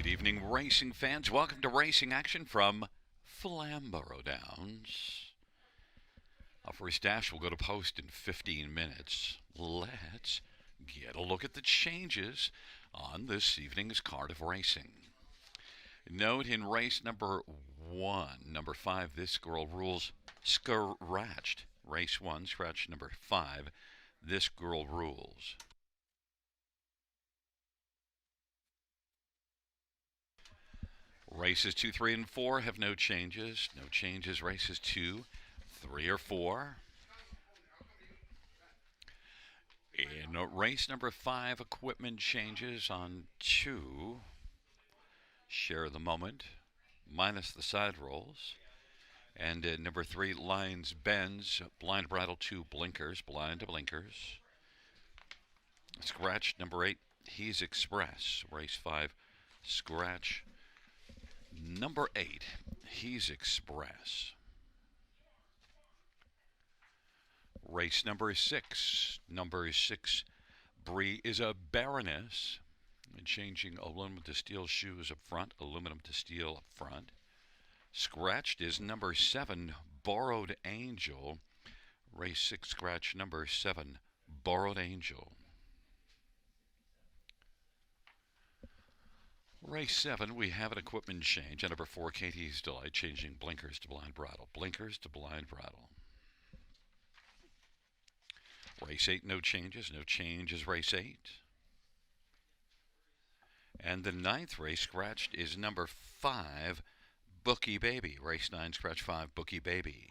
Good evening, racing fans. Welcome to Racing Action from Flamboro Downs. Our first dash will go to post in 15 minutes. Let's get a look at the changes on this evening's card of racing. Note in race number 1, number 5, this girl rules scratched. Race 1, scratch number 5, this girl rules. Races 2, 3, and 4 have no changes. No changes. Races 2, 3, or 4. In race number 5, equipment changes on 2. Share the moment, minus the side rolls. And number 3, lines bends, blind bridle 2, blinkers, blind to blinkers. Scratch number 8, he's express. Race 5, scratch number 8, he's express. Race number 6. Number 6, Bree is a baroness. And changing aluminum to steel shoes up front, aluminum to steel up front. Scratched is number 7, Borrowed Angel. Race 6, scratch number 7, Borrowed Angel. Race 7, we have an equipment change. And number 4, Katie's Delight, changing blinkers to blind bridle. Blinkers to blind bridle. Race 8, no changes. No changes, race 8. And the 9th race scratched is number 5, Bookie Baby. Race 9, scratch 5, Bookie Baby.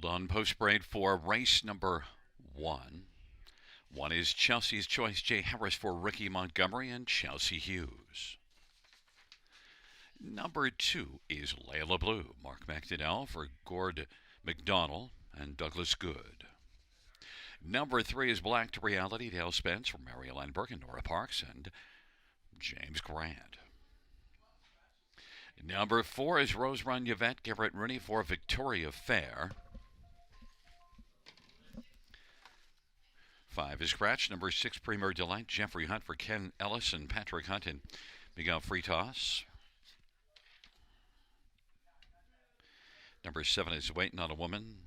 Hold on, post braid for race number 1. 1 is Chelsea's Choice, Jay Harris for Ricky Montgomery and Chelsea Hughes. Number 2 is Layla Blue, Mark McDonnell for Gord McDonald and Douglas Good. Number 3 is Black to Reality, Dale Spence for Mary Landberg and Nora Parks and James Grant. Number 4 is Rose Run Yvette Garrett Rooney for Victoria Fair. 5 is Scratch. Number 6, Premier Delight, Jeffrey Hunt for Ken Ellis and Patrick Hunt and Miguel Freitas. Number 7 is Waiting on a Woman,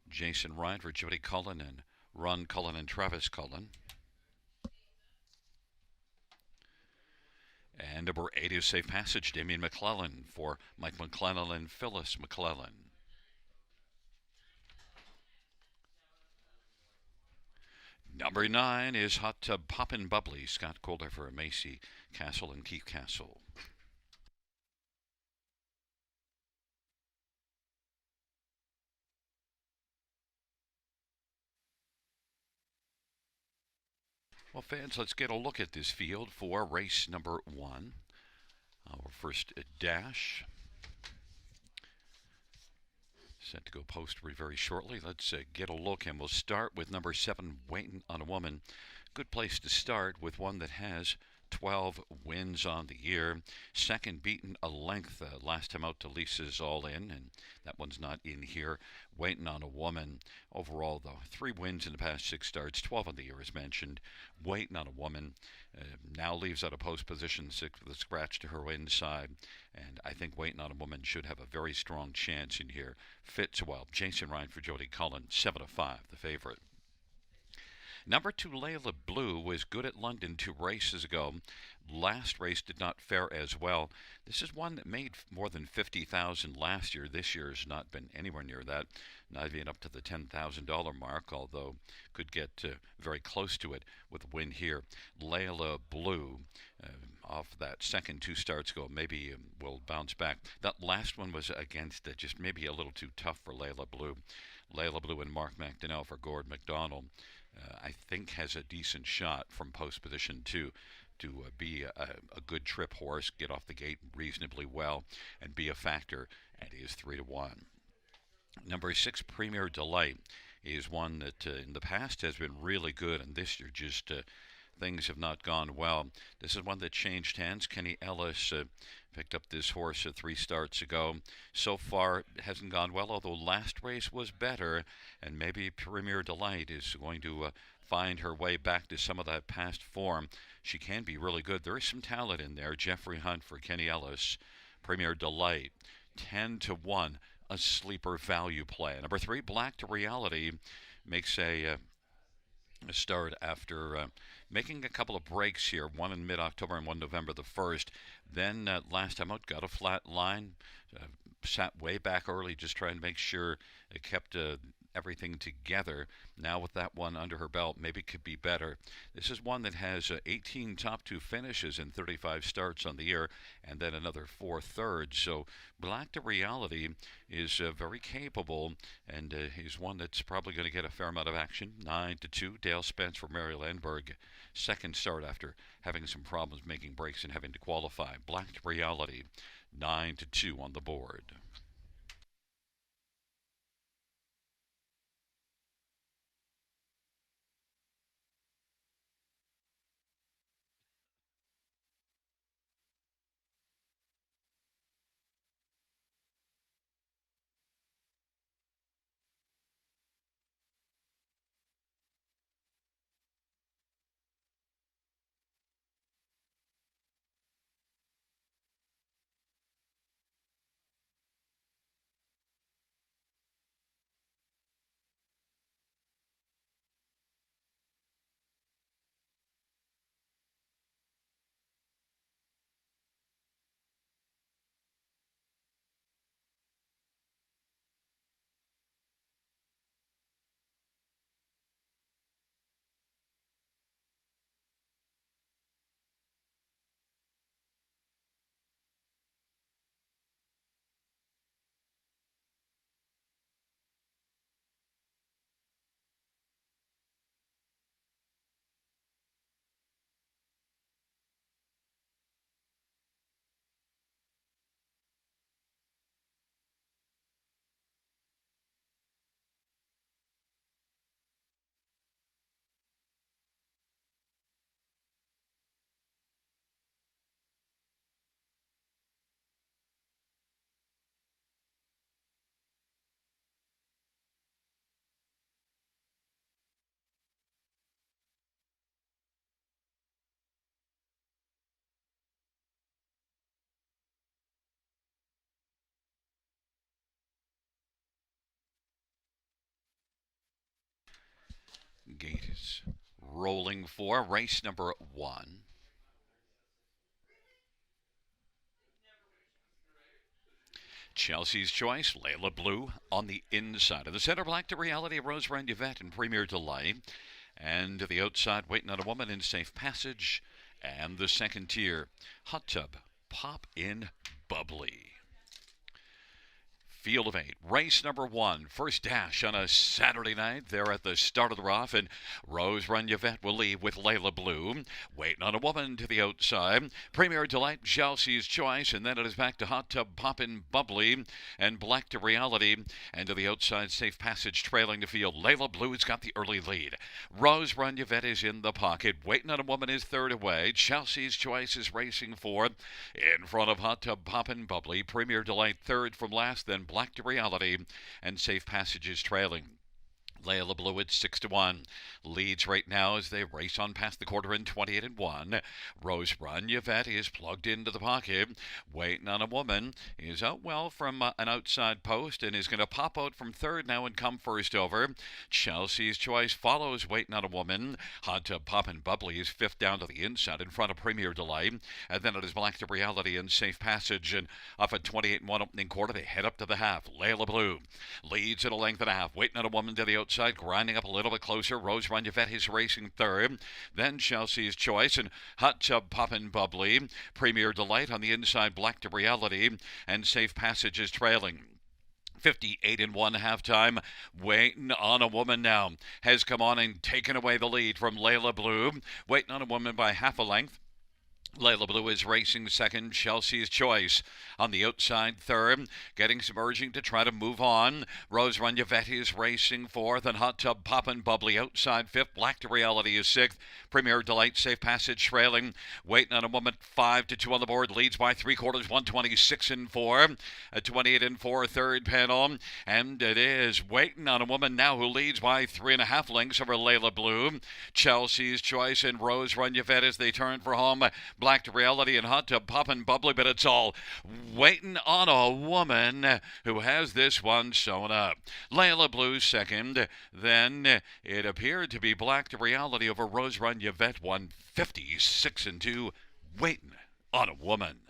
Jason Ryan for Jody Cullen and Ron Cullen and Travis Cullen. And number 8 is Safe Passage, Damian McClellan for Mike McClellan and Phyllis McClellan. Number 9 is Hot Tub Poppin' Bubbly, Scott Calder for Macy Castle and Keith Castle. Well, fans, let's get a look at this field for race number 1. Our first dash. Set to go post very shortly. Let's get a look, and we'll start with number 7, Waiting on a Woman. Good place to start with one that has 12 wins on the year. Second, beaten a length last time out to Lisa's All In, and that one's not in here. Waiting on a Woman. Overall, though, 3 wins in the past 6 starts, 12 on the year as mentioned. Waiting on a Woman now leaves out a post position 6 with a scratch to her inside, and I think Waiting on a Woman should have a very strong chance in here. Fits well. Jason Ryan for Jody Cullen, 7-5, the favorite. Number 2, Layla Blue, was good at London 2 races ago. Last race did not fare as well. This is one that made more than $50,000 last year. This year has not been anywhere near that, not even up to the $10,000 mark, although could get very close to it with a win here. Layla Blue, off that second 2 starts ago, maybe will bounce back. That last one was against just maybe a little too tough for Layla Blue. Layla Blue and Mark McDonnell for Gord McDonald. I think has a decent shot from post position 2 to be a good trip horse, get off the gate reasonably well, and be a factor, and is 3-1. Number 6, Premier Delight, is one that in the past has been really good, and this year just things have not gone well. This is one that changed hands. Kenny Ellis picked up this horse 3 starts ago. So far, it hasn't gone well, although last race was better, and maybe Premier Delight is going to find her way back to some of that past form. She can be really good. There is some talent in there. Jeffrey Hunt for Kenny Ellis. Premier Delight, 10-1, a sleeper value play. Number 3, Black to Reality, makes a start after making a couple of breaks here, one in mid-October and one November the 1st. Then last time out, got a flat line, sat way back early, just trying to make sure it kept everything together. Now with that one under her belt, maybe it could be better. This is one that has 18 top 2 finishes and 35 starts on the year, and then another 4 thirds. So Black to Reality is very capable, and he's one that's probably going to get a fair amount of action. 9-2, Dale Spence for Mary Landberg. Second start after having some problems making breaks and having to qualify. Black to Reality, 9-2 on the board. gate is rolling for race number 1. Chelsea's Choice, Layla Blue on the inside of the center. Black to Reality, Rose Run Yvette and Premier Delight. And to the outside, Waiting on a Woman in Safe Passage. And the second tier, Hot Tub, Pop in Bubbly. Field of 8, race number 1, first dash on a Saturday night. They're at the start of the rough, and Rose Run Yvette will leave with Layla Blue. Waiting on a Woman to the outside. Premier Delight, Chelsea's Choice, and then it is back to Hot Tub, Poppin' Bubbly, and Black to Reality. And to the outside, Safe Passage trailing the field. Layla Blue's got the early lead. Rose Run Yvette is in the pocket. Waiting on a Woman is third away. Chelsea's Choice is racing fourth. In front of Hot Tub, Poppin' Bubbly. Premier Delight third from last, then Black to Reality, and Safe Passages trailing. Layla Blue at 6-1. Leads right now as they race on past the quarter in 28-1. Rose Run Yvette is plugged into the pocket. Waiting on a Woman is out well from an outside post and is going to pop out from third now and come first over. Chelsea's Choice follows Waiting on a Woman. Hot Tub Poppin' Bubbly is fifth down to the inside in front of Premier Delight. And then it is Black to Reality and Safe Passage. And off at 28-1 opening quarter, they head up to the half. Layla Blue leads at a length and a half. Waiting on a Woman to the outside. Grinding up a little bit closer. Rose Run Yvette is racing third. Then Chelsea's Choice and Hot Tub Poppin' Bubbly. Premier Delight on the inside. Black to Reality and Safe Passage is trailing. 58-1 halftime. Waiting on a Woman now has come on and taken away the lead from Layla Blue. Waiting on a Woman by half a length. Layla Blue is racing second. Chelsea's Choice on the outside third. Getting some urging to try to move on. Rose Run Yvette is racing fourth. And Hot Tub Poppin' Bubbly outside fifth. Black to Reality is sixth. Premier Delight Safe Passage trailing. Waiting on a Woman 5-2 on the board. Leads by 3/4. 126-4. A 28-4 third panel. And it is Waiting on a Woman now who leads by 3.5 lengths over Layla Blue. Chelsea's Choice and Rose Run Yvette as they turn for home. Black to Reality and Hot Tub Poppin' Bubbly, but it's all Waiting on a Woman who has this one sewn up. Layla Blue second. Then it appeared to be Black to Reality over Rose Run Yvette 156-2. Waiting on a Woman.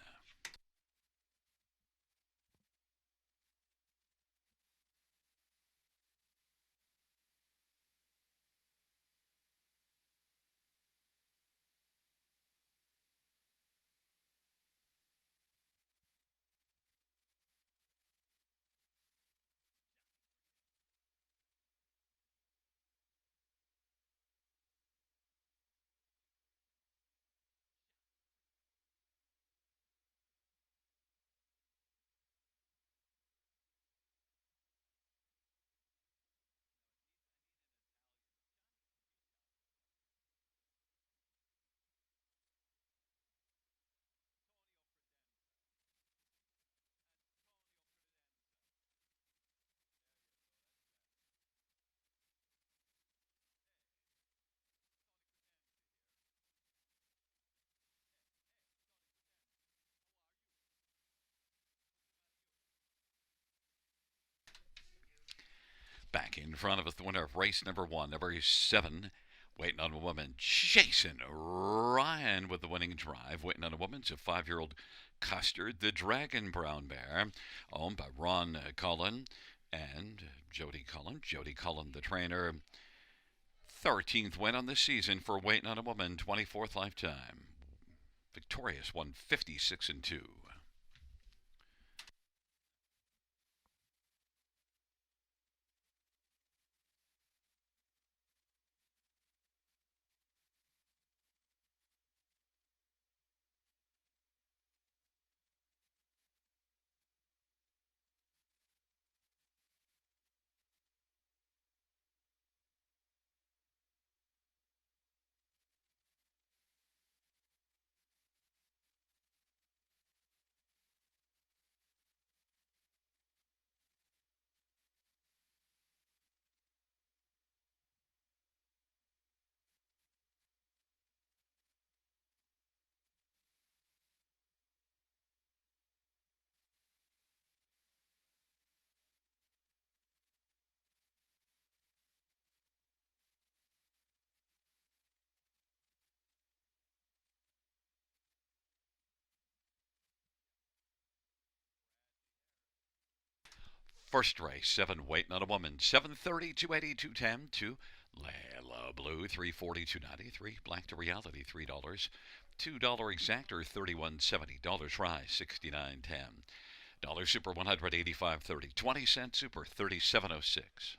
Back in front of us, the winner of race number 1, number 7. Waiting on a Woman, Jason Ryan with the winning drive. Waiting on a Woman's a 5-year-old Custard, the Dragon Brown Bear, owned by Ron Cullen and Jody Cullen. Jody Cullen, the trainer. 13th win on the season for Waiting on a Woman, 24th lifetime. Victorious, 156-2. First race, 7 waiting on a woman. 730, 280, 210 to Layla Blue, 340, 293. Black to Reality, $3. $2 exactor, 31.70. Dollars Rise, 69.10. Dollar Super 185.30. 20-cent Super, 37.06.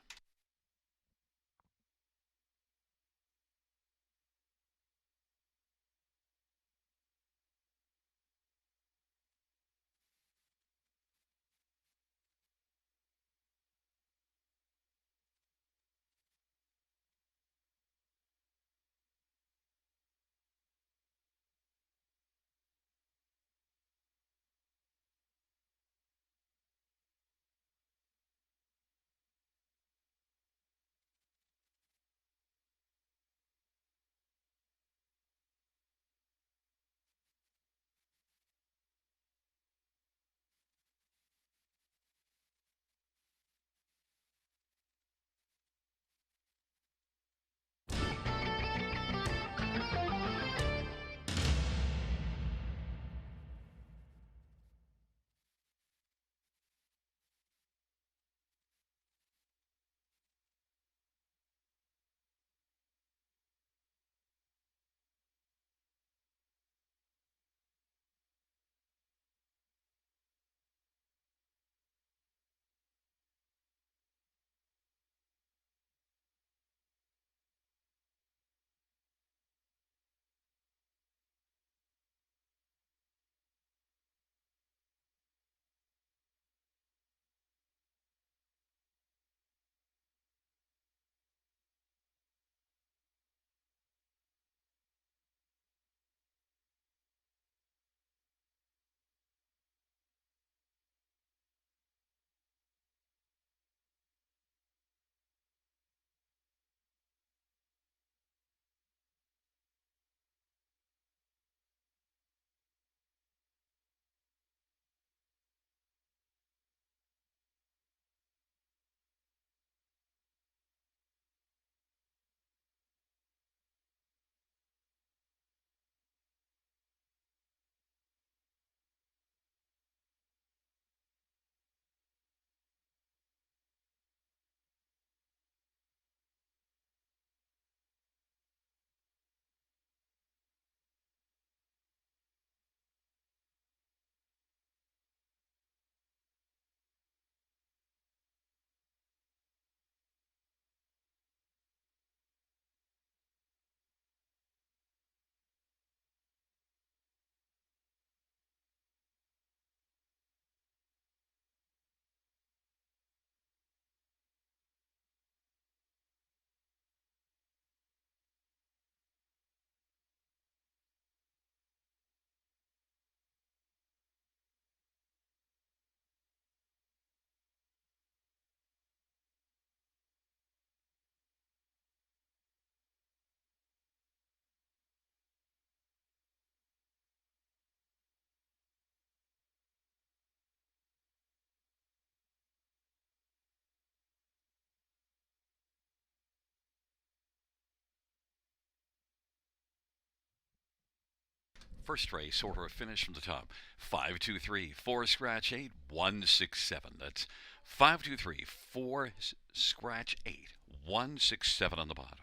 First race, order of finish from the top. 523, 4 scratch 8, 167. That's 523, 4 scratch 8, 167 on the bottom.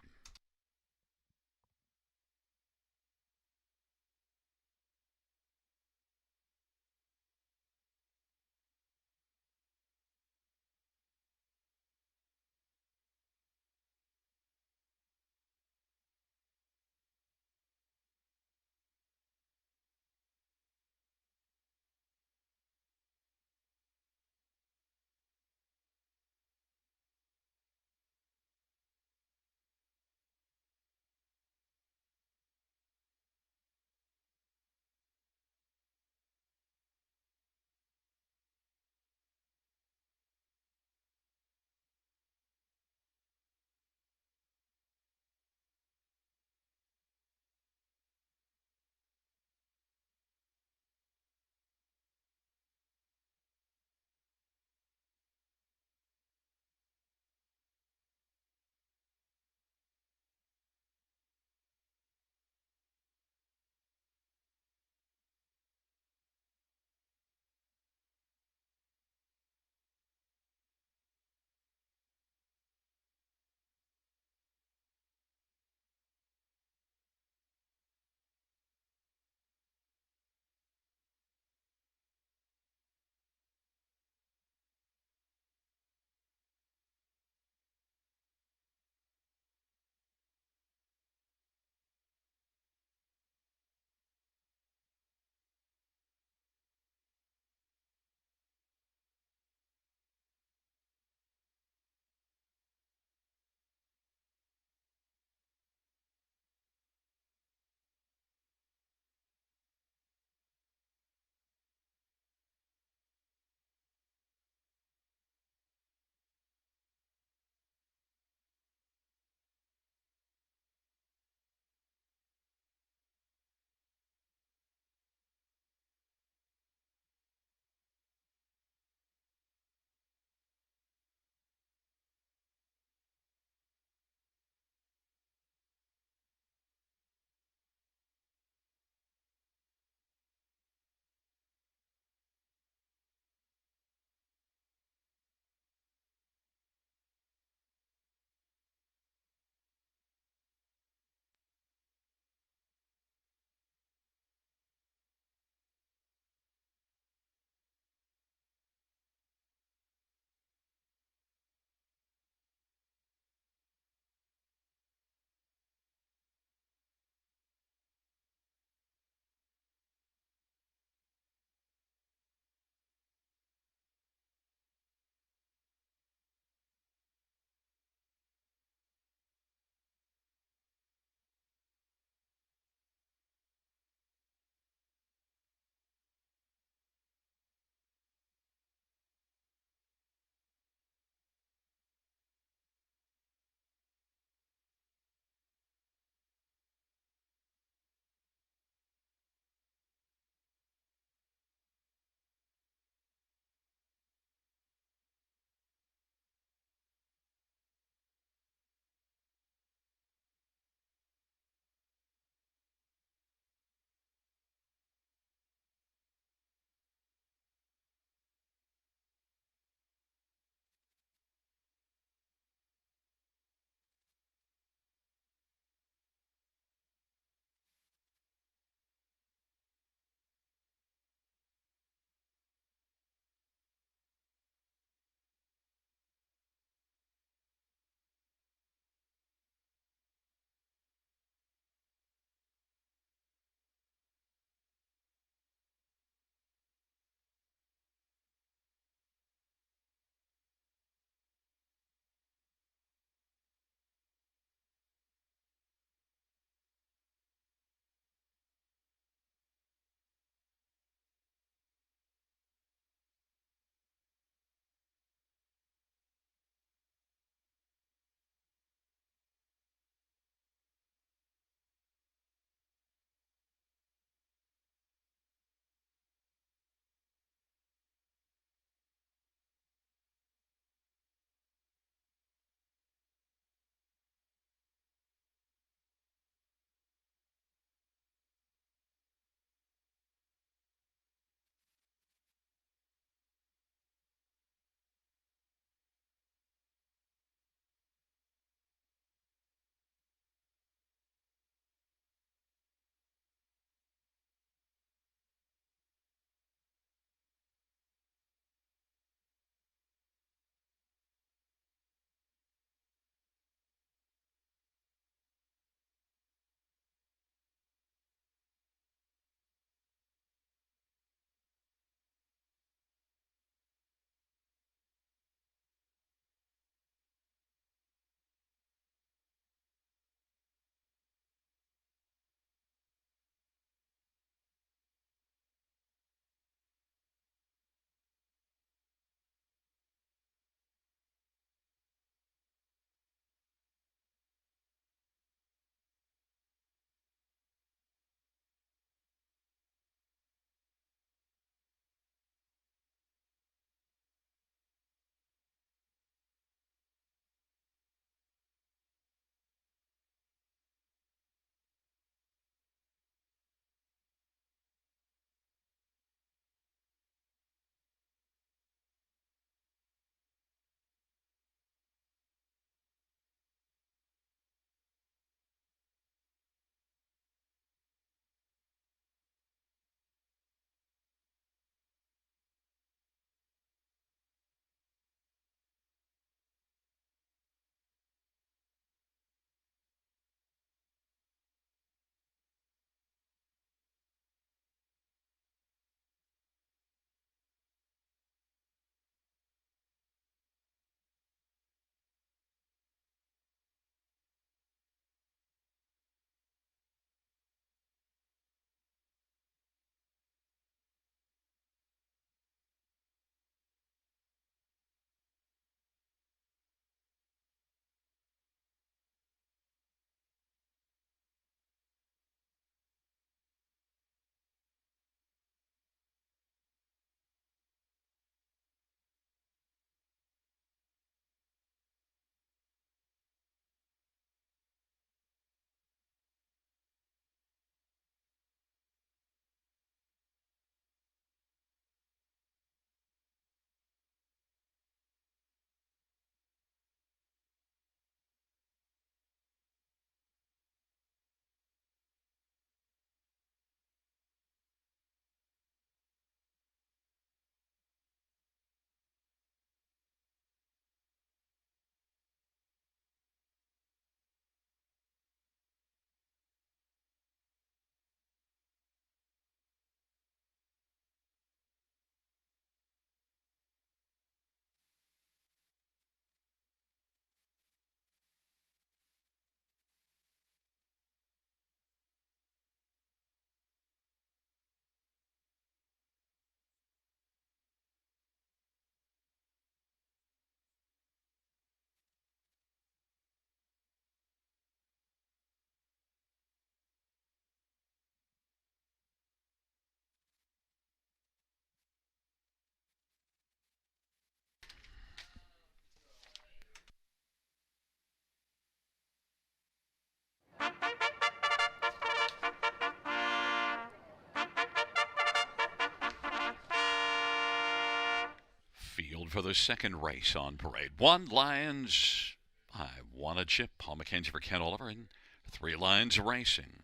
field for the second race on parade. 1 Lions, I Want a Chip, Paul McKenzie for Ken Oliver, and 3 Lions Racing.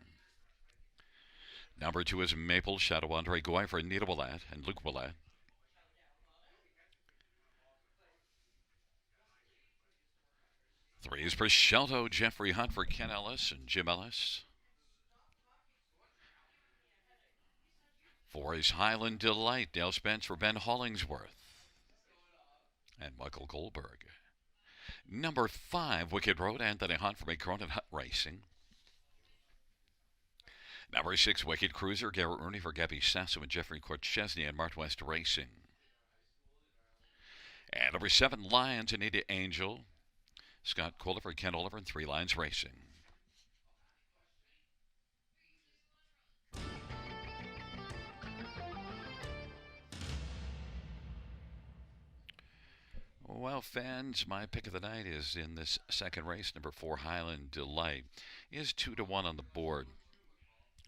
Number 2 is Maple Shadow, Andre Goy for Nita Willett and Luke Willett. 3 is Prosciutto, Jeffrey Hunt for Ken Ellis and Jim Ellis. 4 is Highland Delight, Dale Spence for Ben Hollingsworth and Michael Goldberg. Number 5, Wicked Road, Anthony Hunt for McCrone and Hunt Racing. Number 6, Wicked Cruiser, Garrett Rooney for Gabby Sasso and Jeffrey Korchesny and Mart West Racing. And number 7, Lions, Anita Angel, Scott Kohler for Ken Oliver and 3 Lions Racing. Well, fans, my pick of the night is in this second race. Number 4, Highland Delight, is 2-1 on the board.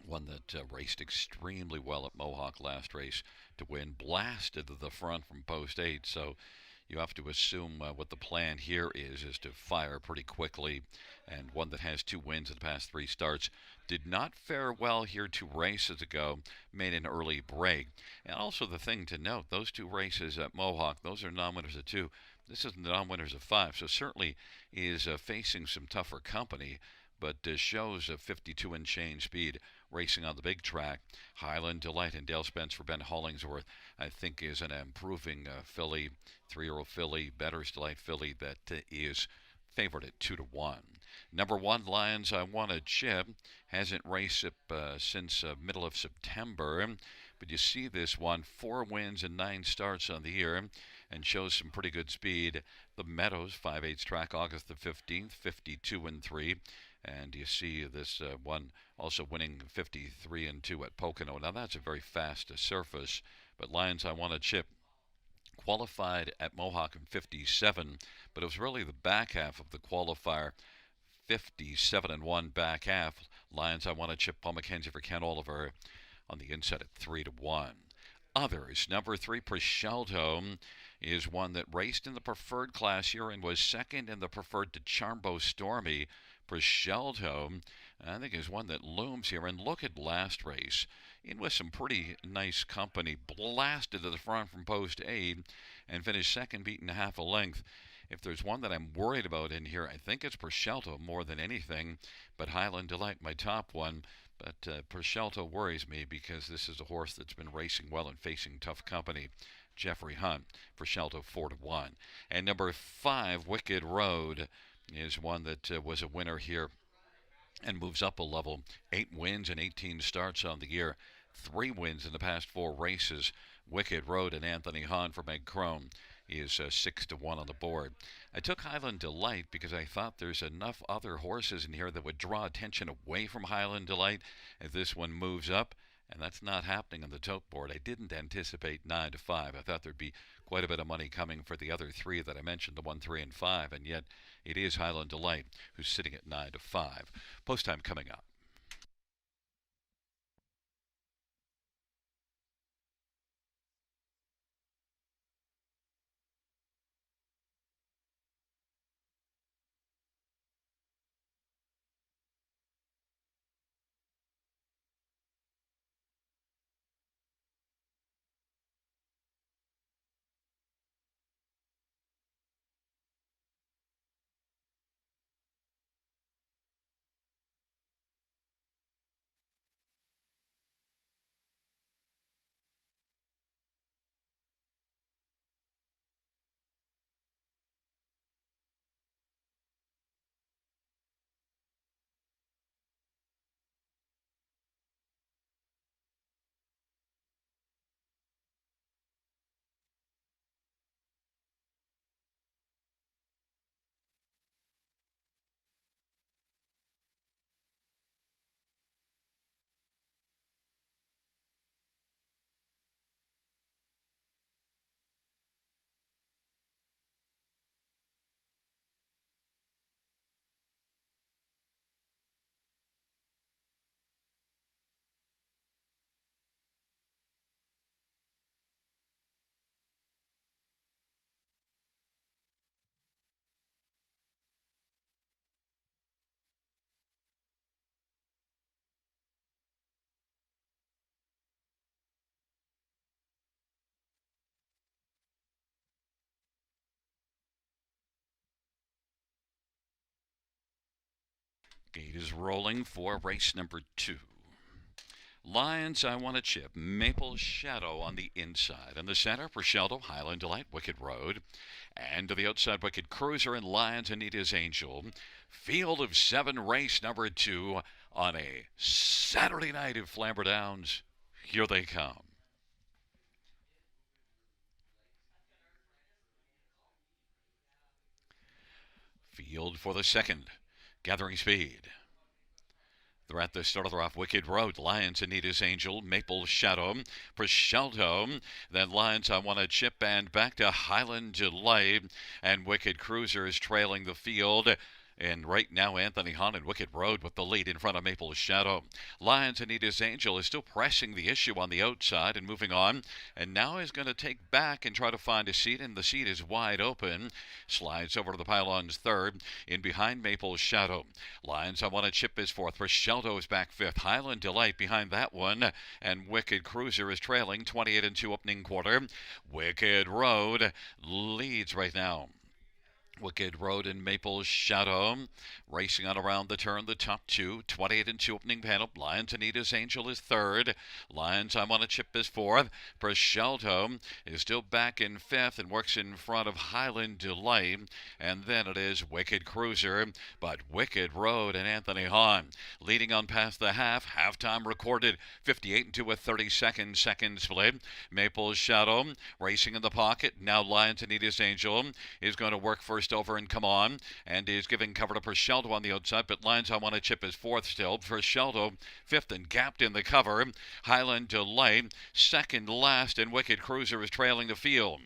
One that raced extremely well at Mohawk last race to win, blasted to the front from post 8. So you have to assume what the plan here is to fire pretty quickly. And one that has 2 wins in the past 3 starts. Did not fare well here 2 races ago, made an early break. And also the thing to note, those 2 races at Mohawk, those are non-winners of 2. This is the non-winners of 5, so certainly is facing some tougher company, but shows a 52 and change speed racing on the big track. Highland Delight and Dale Spence for Ben Hollingsworth, I think, is an improving filly, 3-year-old filly, Better's Delight filly that is favored at 2-1. Number 1, Lions, I Want a Chip, hasn't raced since middle of September, but you see this one, 4 wins and 9 starts on the year, and shows some pretty good speed. The Meadows 5/8 track, August the 15th, 52 and 3. And you see this one also winning 53 and 2 at Pocono. Now that's a very fast surface, but Lions, I Want a Chip qualified at Mohawk in 57, but it was really the back half of the qualifier, 57 and 1 back half. Lions, I Want a Chip, Paul McKenzie for Ken Oliver on the inside at 3-1. Others, number 3, Prosciutto, is one that raced in the preferred class here and was second in the preferred to Charmbo Stormy. Prosciutto, I think, is one that looms here. And look at last race, in with some pretty nice company, blasted to the front from post 8 and finished second, beaten half a length. If there's one that I'm worried about in here, I think it's Prosciutto more than anything, but Highland Delight, my top one. But Prosciutto worries me because this is a horse that's been racing well and facing tough company. Jeffrey Hunt, Prosciutto 4-1. And number 5, Wicked Road, is one that was a winner here and moves up a level. 8 wins and 18 starts on the year. 3 wins in the past 4 races. Wicked Road and Anthony Hahn for Meg Crone is 6-1 on the board. I took Highland Delight because I thought there's enough other horses in here that would draw attention away from Highland Delight if this one moves up, and that's not happening on the tote board. I didn't anticipate 9-5. I thought there'd be quite a bit of money coming for the other 3 that I mentioned, the 1, 3, and 5, and yet it is Highland Delight who's sitting at 9-5. Post time coming up. Gate is rolling for race number 2. Lions, I Want to Chip, Maple Shadow on the inside. In the center, Prosciutto, Highland Delight, Wicked Road. And to the outside, Wicked Cruiser and Lions, Anita's Angel. Field of 7, race number 2 on a Saturday night at Flamboro Downs. Here they come. Field for the second, gathering speed. They're at the start of the rough. Wicked Road, Lions, Anita's Angel, Maple Shadow, Prosciutto, then Lions, I Want to Chip, and back to Highland Delight, and Wicked Cruiser is trailing the field. And right now, Anthony Hahn and Wicked Road with the lead in front of Maple Shadow. Lions, Anita's Angel is still pressing the issue on the outside and moving on. And now is going to take back and try to find a seat, and the seat is wide open. Slides over to the pylons third. In behind Maple Shadow. Lions, I Want to Chip is fourth. Prosciutto is back fifth. Highland Delight behind that one. And Wicked Cruiser is trailing 28-2 opening quarter. Wicked Road leads right now. Wicked Road and Maple Shadow racing on around the turn. The top two, 28-2 opening panel. Lions, Anita's Angel is third. Lions, I Want to Chip is fourth. Prosciutto is still back in fifth and works in front of Highland Delight. And then it is Wicked Cruiser, but Wicked Road and Anthony Hahn leading on past the half. Halftime recorded 58-2 with 32nd second split. Maple Shadow racing in the pocket. Now Lions, Anita's Angel is going to work first over and come on, and is giving cover to Prosciutto on the outside, but Lions, I Want to Chip is fourth still. Prosciutto fifth and gapped in the cover. Highland Delight second last, and Wicked Cruiser is trailing the field.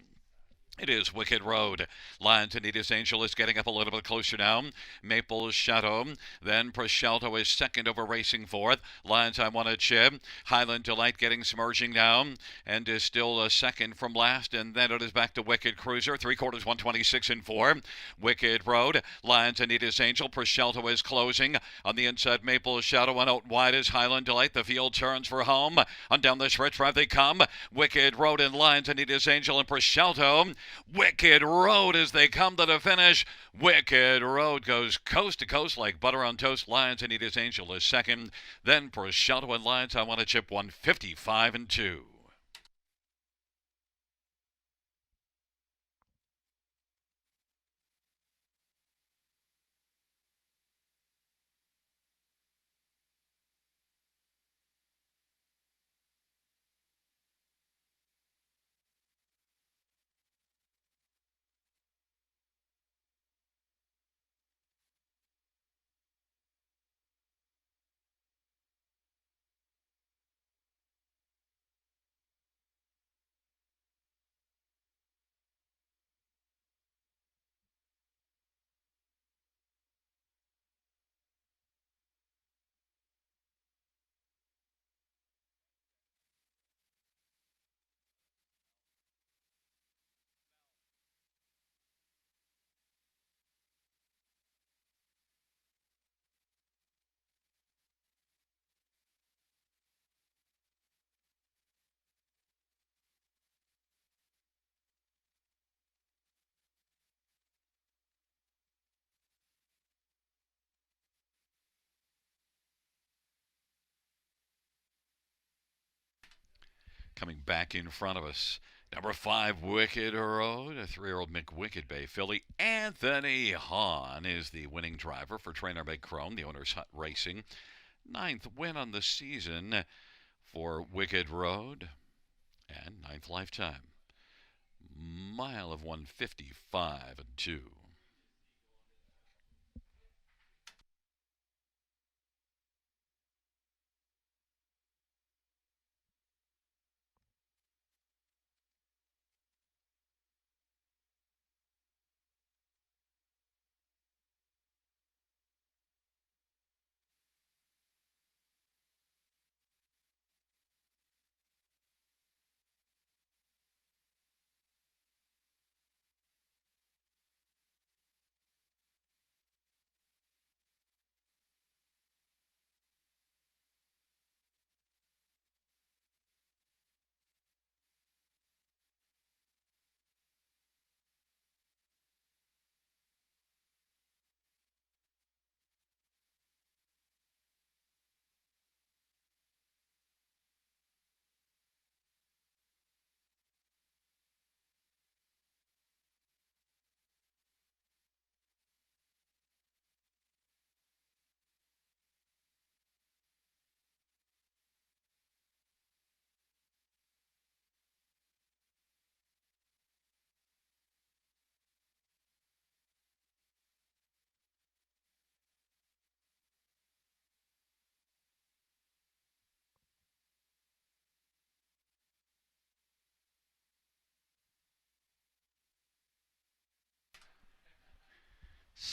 It is Wicked Road. Lions, Anita's Angel is getting up a little bit closer now. Maple Shadow. Then Prosciutto is second over racing fourth. Lions, I Want to Chip. Highland Delight getting smurging now and is still a second from last. And then it is back to Wicked Cruiser. 3/4, 126-4. Wicked Road. Lions, Anita's Angel. Prosciutto is closing on the inside. Maple Shadow and out wide is Highland Delight. The field turns for home. On down the stretch drive they come. Wicked Road and Lions, Anita's Angel and Prosciutto. Wicked Road as they come to the finish. Wicked Road goes coast to coast like butter on toast. Lions, Anita's Angel is second. Then Prosciutto and Lions, I Want to Chip 155-2. Coming back in front of us, number 5, Wicked Road, a 3-year-old McWicked Bay filly. Anthony Hahn is the winning driver for trainer Meg Crone, the owner's Hut Racing. 9th win on the season for Wicked Road, and 9th lifetime. Mile of 155-2.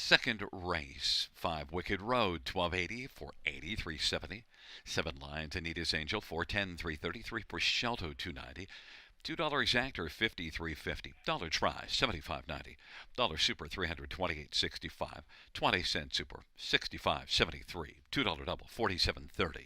Second race, 5 Wicked Road, 1280 for 83.70. 7 Lions Anita's Angel, 410, 333. Prosciutto, 290. $2 actor, 53.50. Dollar try, 75.90. Dollar super, 328.65. 20-cent super, 65.73. $2 double, 47.30.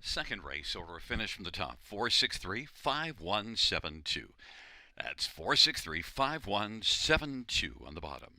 Second race, order of finish from the top, 463-5172. That's 463-5172 on the bottom.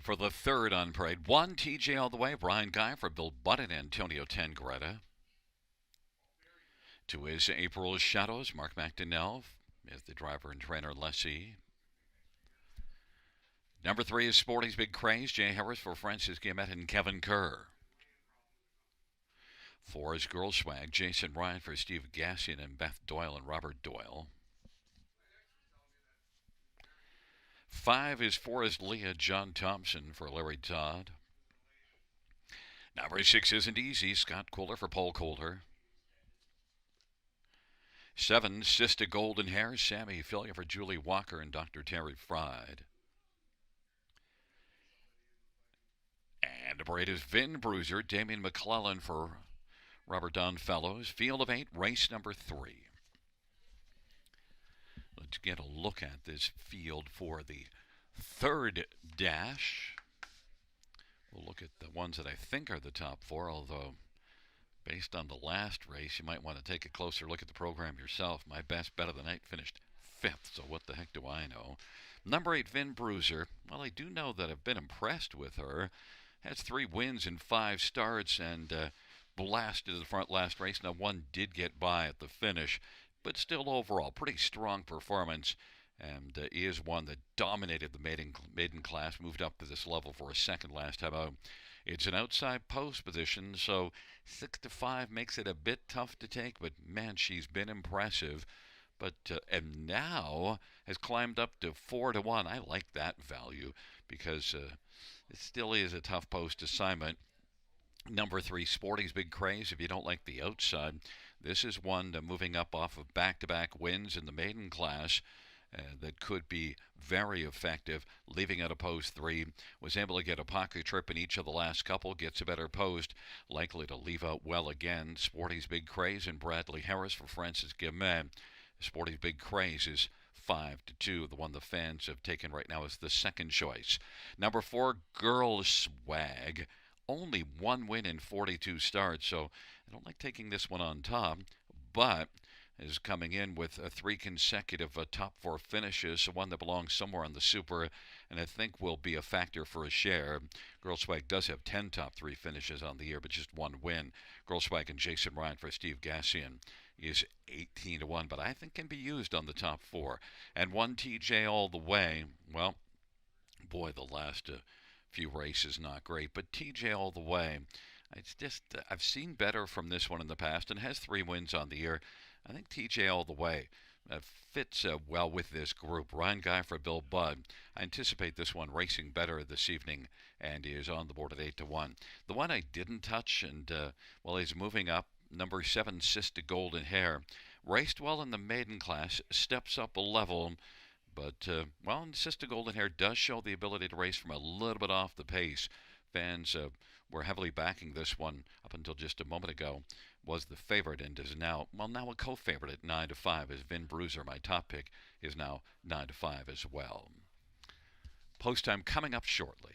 For the third on parade, 1 TJ all the way, Brian Guy for Bill Butt and Antonio Tangretta. 2 is April's Shadows, Mark McDonnell is the driver and trainer lessee. Number 3 is Sporting's Big Craze, Jay Harris for Francis Guillemette and Kevin Kerr. 4 is Girl Swag, Jason Ryan for Steve Gassian and Beth Doyle and Robert Doyle. 5 is Forrest Leah, John Thompson for Larry Todd. Number 6 isn't easy, Scott Kohler for Paul Kohler. 7, Sista Golden Hair, Sammy Filia for Julie Walker and Dr. Terry Fried. And number 8 is Vin Bruiser, Damian McClellan for Robert Don Fellows. Field of 8, race number 3. Let's get a look at this field for the third dash. We'll look at the ones that I think are the top 4, although based on the last race, you might want to take a closer look at the program yourself. My best bet of the night finished 5th, so what the heck do I know? Number 8, Vin Bruiser. Well, I do know that I've been impressed with her. Has 3 wins in 5 starts and blasted to the front last race. Now, one did get by at the finish, but still overall, pretty strong performance. And is one that dominated the maiden class, moved up to this level for a second last time out. It's an outside post position, so 6 to 5 makes it a bit tough to take, but man, she's been impressive. But and now has climbed up to 4 to 1. I like that value because it still is a tough post assignment. Number 3, Sporting's Big Craze. If you don't like the outside, this is one moving up off of back-to-back wins in the maiden class. That could be very effective. Leaving out a post 3, was able to get a pocket trip in each of the last couple, gets a better post, likely to leave out well again. Sporty's Big Craze and Bradley Harris for Francis Guillemette. Sporty's Big Craze is 5 to 2. The one the fans have taken right now is the second choice. Number 4, Girl Swag. Only 1 win in 42 starts, so I don't like taking this one on top, but is coming in with 3 consecutive top 4 finishes, so one that belongs somewhere on the Super, and I think will be a factor for a share. Girl Swag does have 10 top 3 finishes on the year, but just 1 win. Girl Swag and Jason Ryan for Steve Gassian is 18 to 1, but I think can be used on the top 4. And 1 TJ all the way. Well, boy, the last few races not great, but TJ all the way. It's just I've seen better from this one in the past, and has 3 wins on the year. I think TJ all the way fits well with this group. Ryan Guy for Bill Budd. I anticipate this one racing better this evening and is on the board at 8 to 1. The one I didn't touch, and well, he's moving up. Number 7, Sista Golden Hair. Raced well in the maiden class, steps up a level. But, well, Sista Golden Hair does show the ability to race from a little bit off the pace. Fans were heavily backing this one up until just a moment ago. Was the favorite and is now, well, now a co-favorite at 9 to 5 as Vin Bruiser, my top pick, is now 9 to 5 as well. Post time coming up shortly.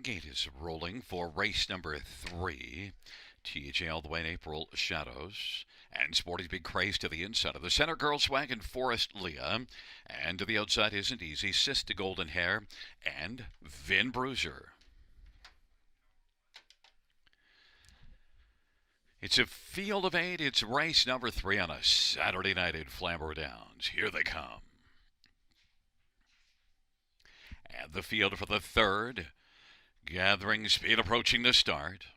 Gate is rolling for race number 3. TJ all the way in April Shadows. And Sporty's Big Craze to the inside of the center. Girls Wagon Forest Leah. And to the outside Isn't Easy. Sister Golden Hair. And Vin Bruiser. It's a field of 8. It's race number 3 on a Saturday night at Flamboro Downs. Here they come. And the field for the third. Gathering speed approaching the start.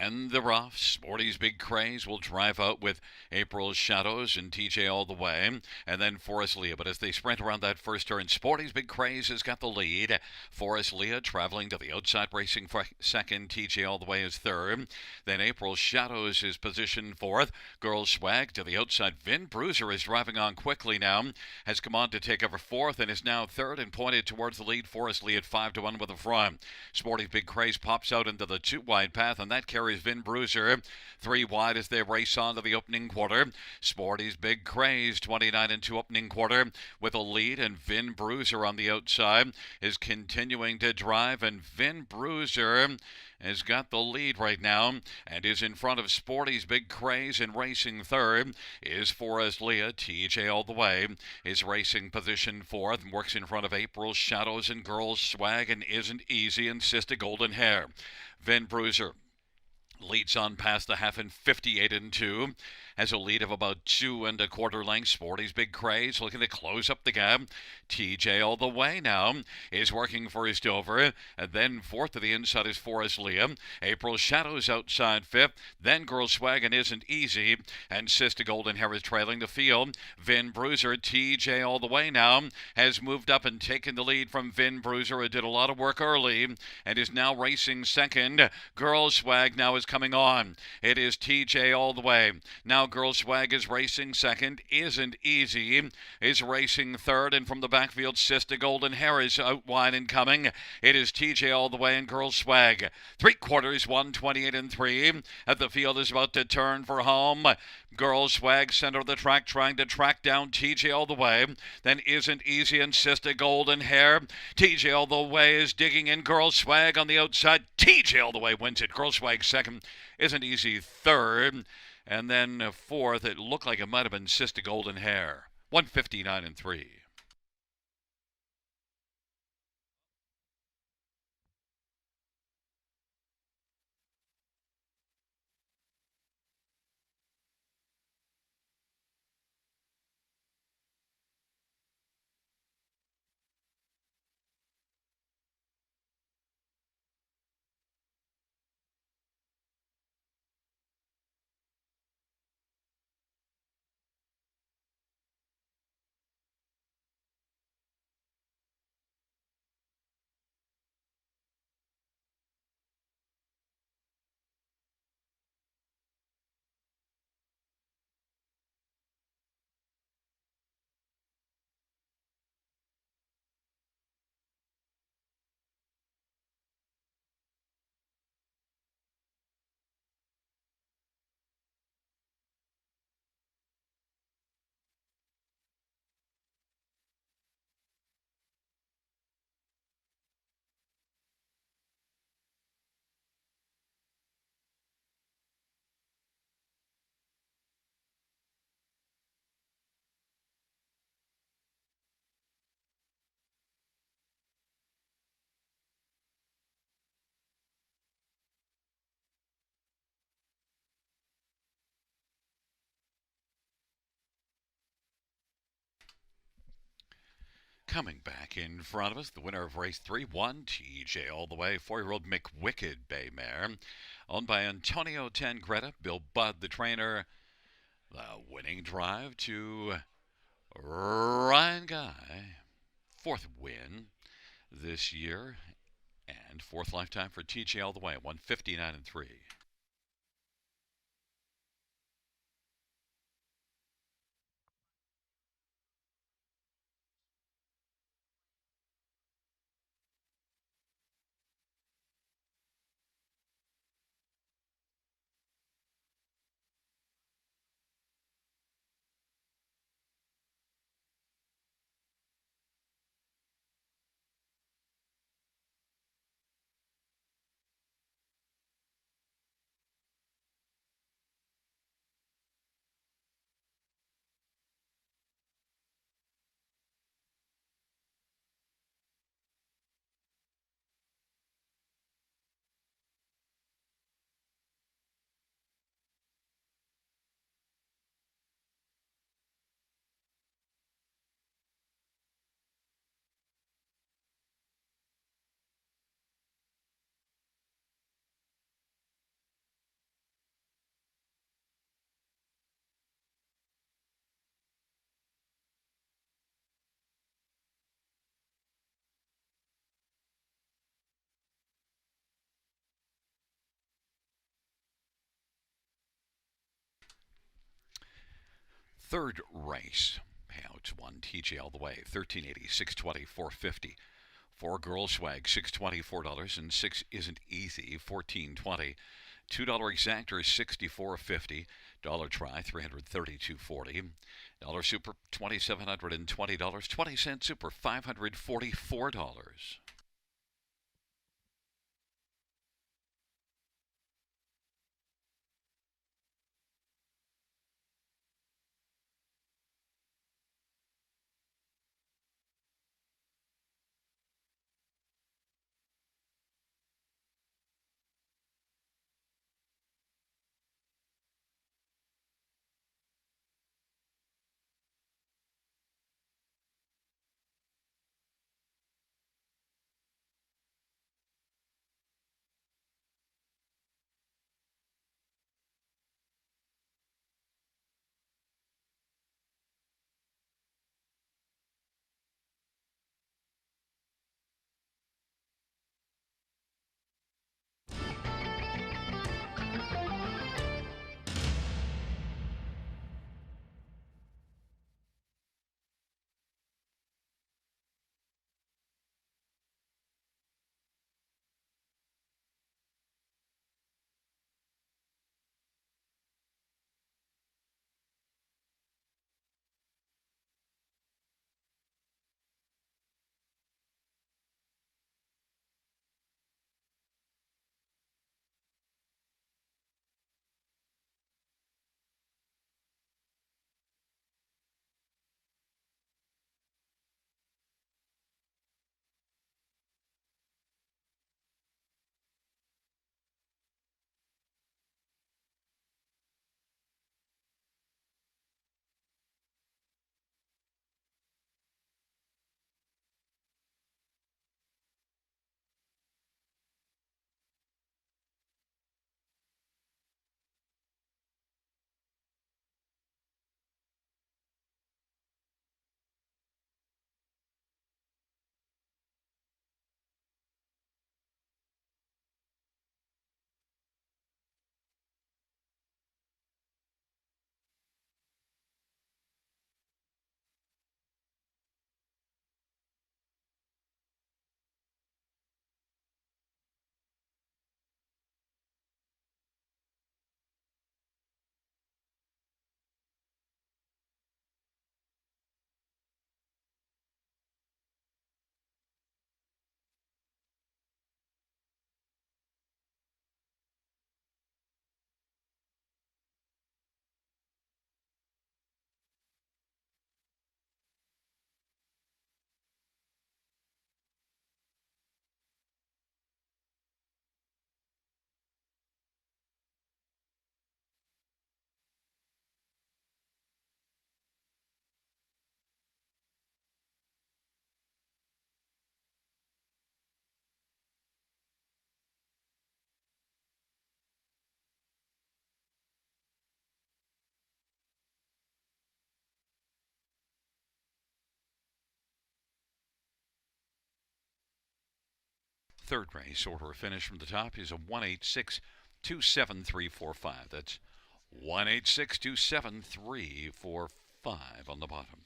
And the rough, Sporty's Big Craze will drive out with April's Shadows and TJ all the way, and then Forest Leah. But as they sprint around that first turn, Sporty's Big Craze has got the lead. Forest Leah traveling to the outside, racing for second. TJ all the way is third. Then April's Shadows is positioned fourth. Girl Swag to the outside. Vin Bruiser is driving on quickly now, has come on to take over fourth and is now third and pointed towards the lead. Forest Leah at 5-1 with the front. Sporty's Big Craze pops out into the 2-wide path, and that carries Vin Bruiser 3 wide as they race on to the opening quarter. Sporty's Big Craze 29-2 opening quarter with a lead, and Vin Bruiser on the outside is continuing to drive, and Vin Bruiser has got the lead right now and is in front of Sporty's Big Craze. And racing third is Forest Leah. TJ all the way is racing position fourth and works in front of April's Shadows and Girls Swag and Isn't Easy and Sister Golden Hair. Vin Bruiser leads on past the half in 58-2. Has a lead of about 2 1/4 lengths. Sporty's Big Craze looking to close up the gap. TJ all the way now is working for his Dover. And then fourth to the inside is Forest Leah. April Shadows outside fifth. Then Girl Swag and Isn't Easy. And Sister Golden Hair is trailing the field. Vin Bruiser, TJ all the way now, has moved up and taken the lead from Vin Bruiser, who did a lot of work early and is now racing second. Girl Swag now is coming on. It is TJ all the way. Now Girl Swag is racing second. Isn't Easy is racing third. And from the backfield, Sister Golden Hair is out wide and coming. It is TJ all the way and Girl Swag. 3/4, 128-3. At the field is about to turn for home. Girl Swag center of the track, trying to track down TJ all the way. Then Isn't Easy and Sister Golden Hair. TJ all the way is digging in. Girl Swag on the outside. TJ all the way wins it. Girl Swag second. Isn't Easy third. And then fourth, it looked like it might have been Sister Golden Hair. 159-3. Coming back in front of us, the winner of race 3, 1 TJ all the way, 4-year-old McWicked Bay Mare, owned by Antonio Tangretta, Bill Budd, the trainer. The winning drive to Ryan Guy, 4th win this year, and 4th lifetime for TJ all the way, 159-3. Third race, payouts 1 TJ all the way, 1380, 620, 450. 4 girl swag, $624, and 6 isn't easy, 1420. $2 exactor is 64.50. Dollar try 332.40. Dollar super $2,720. 20-cent super $544. Third race order of finish from the top is a 186-27345. That's 186-27345 on the bottom.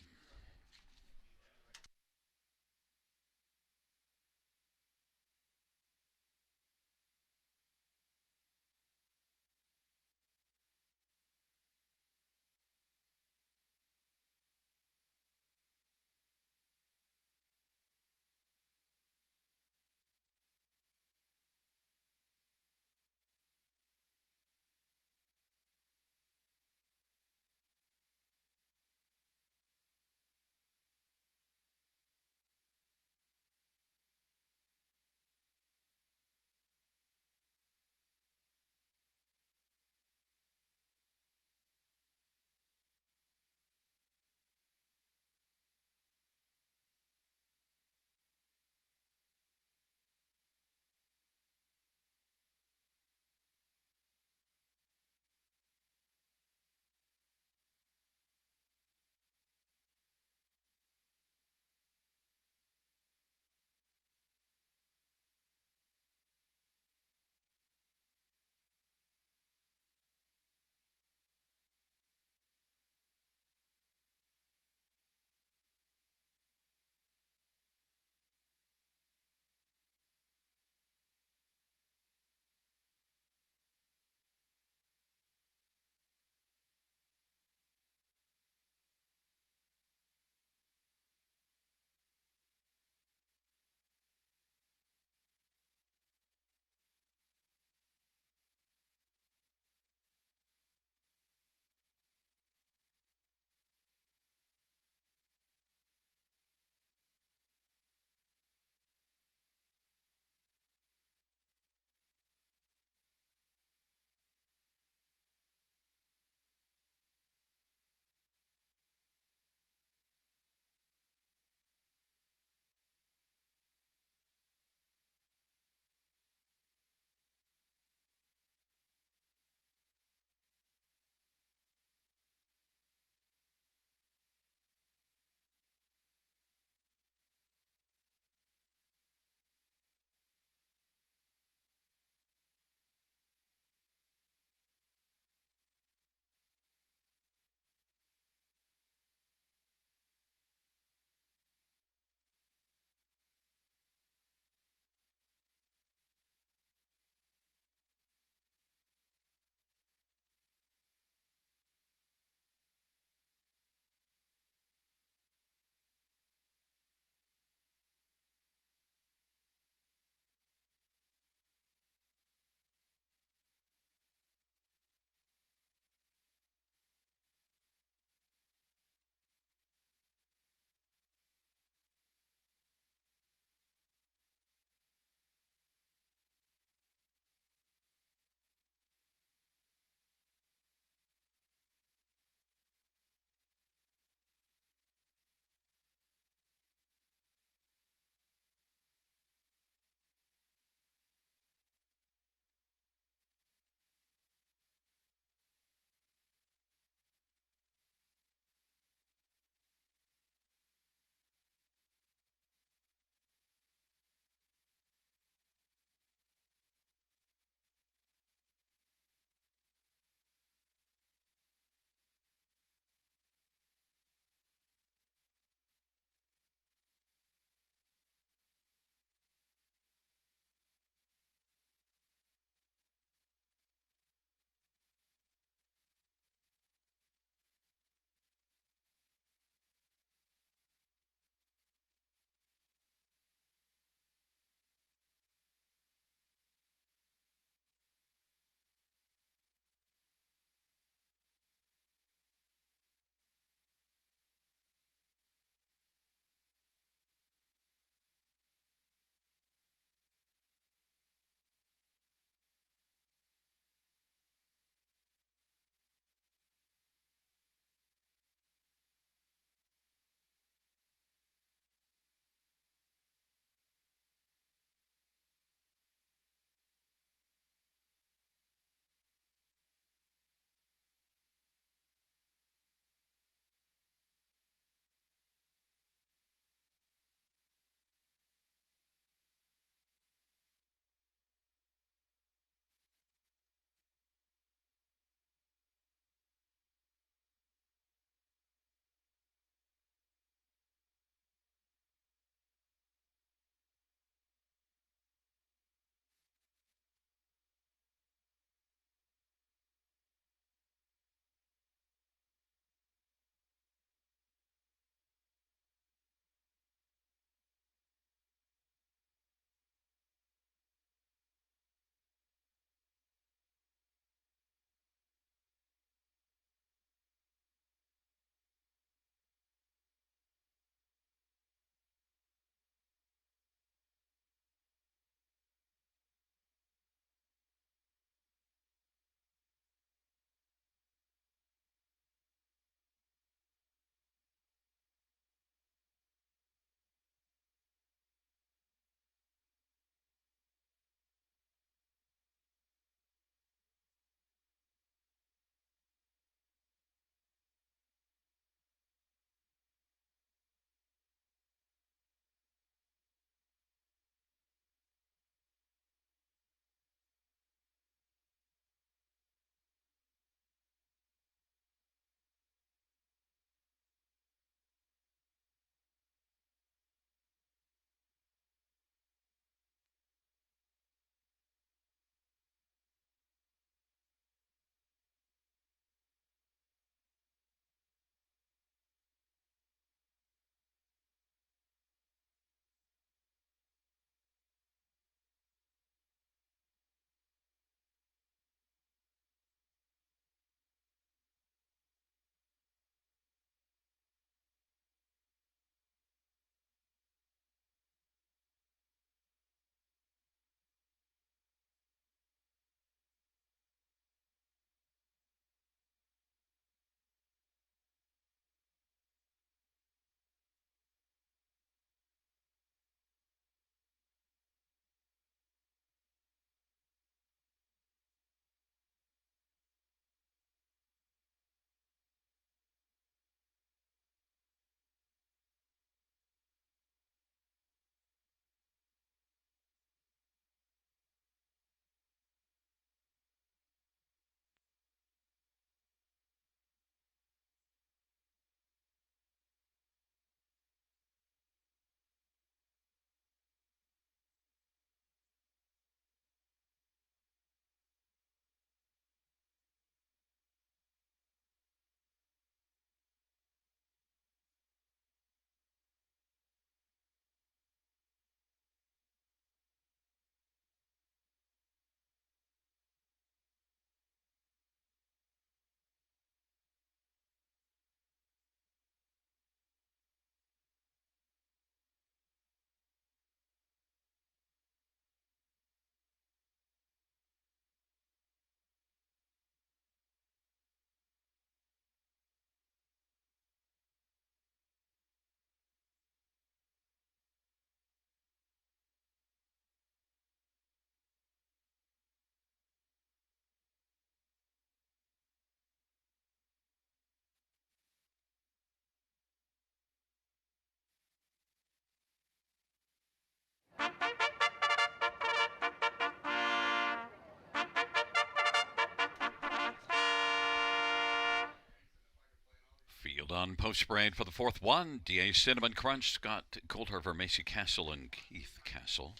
Field on post parade for the fourth one. DA Cinnamon Crunch, Scott Coulter, Macy Castle, and Keith Castle.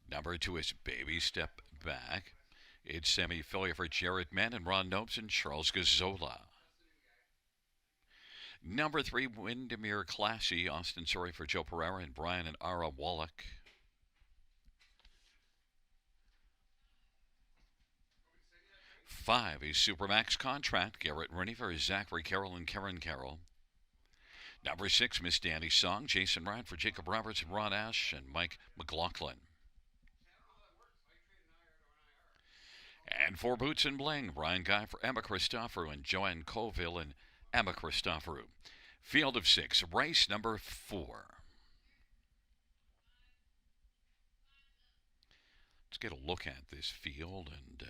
Number 2 is Baby Step Back. It's Sammy Fillier for Jared Mann and Ron Nopes and Charles Gazzola. Number 3, Windermere Classy, Austin Surrey for Joe Pereira and Brian and Ara Wallach. 5 is Supermax Contract, Garrett Rooney for Zachary Carroll and Karen Carroll. Number 6, Miss Danny's Song, Jason Ryan for Jacob Roberts and Ron Ash and Mike McLaughlin. And 4 Boots and Bling, Brian Guy for Emma Christoforou and Joanne Colville and Emma Christoforou. Field of 6, race number 4. Let's get a look at this field, and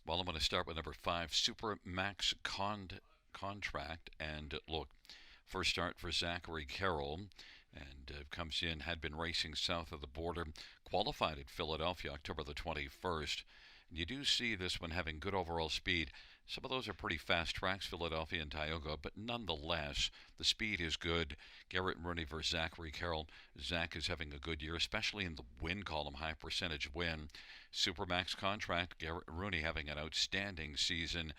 well, I'm going to start with number 5, Supermax Contract, and look, first start for Zachary Carroll, and comes in, had been racing south of the border, qualified at Philadelphia October the 21st. And you do see this one having good overall speed. Some of those are pretty fast tracks, Philadelphia and Tioga, but nonetheless, the speed is good. Garrett Rooney versus Zachary Carroll. Zach is having a good year, especially in the win column, high percentage win. Supermax Contract, Garrett Rooney having an outstanding season.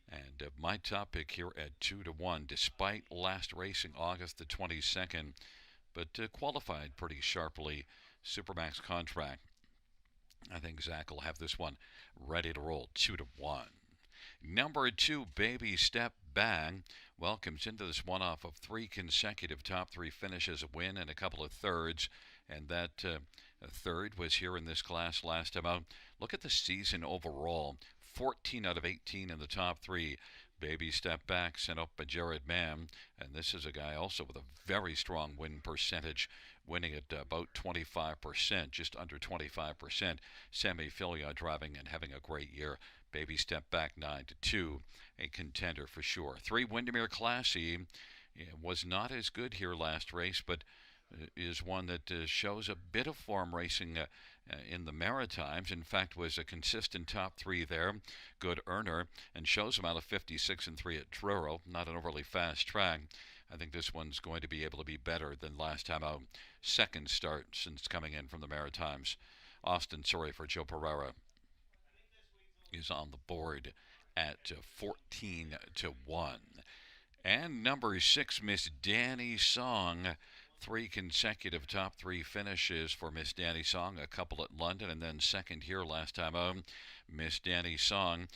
And my top pick here at 2-1, despite last racing August the 22nd, but qualified pretty sharply. Supermax Contract. I think Zach will have this one ready to roll, 2-1. Number 2, Baby Step Back, welcomes into this one off of 3 consecutive top 3 finishes, a win and a couple of thirds, and that third was here in this class last time out. Look at the season overall, 14 out of 18 in the top 3. Baby Step Back sent up by Jared Mann, and this is a guy also with a very strong win percentage, winning at about 25%, just under 25%. Sammy Fillier driving and having a great year. Baby Step Back 9-2, a contender for sure. 3, Windermere Classy, was not as good here last race, but is one that shows a bit of form racing in the Maritimes. In fact, was a consistent top 3 there, good earner, and shows him out of 56-3 at Truro. Not an overly fast track. I think this one's going to be able to be better than last time out. Second start since coming in from the Maritimes. Austin Surrey for Joe Pereira is on the board at 14-1. And number 6, Miss Danny's Song. 3 consecutive top 3 finishes for Miss Danny's Song, a couple at London and then second here last time out. Miss Danny's Song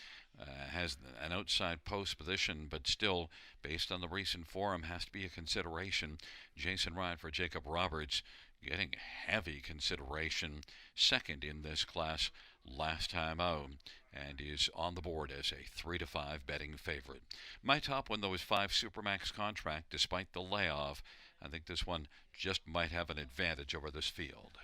has an outside post position, but still, based on the recent form, has to be a consideration. Jason Ryan for Jacob Roberts getting heavy consideration, second in this class last time out, and is on the board as a 3-5 betting favorite. My top one, though, is 5, Supermax Contract. Despite the layoff, I think this one just might have an advantage over this field.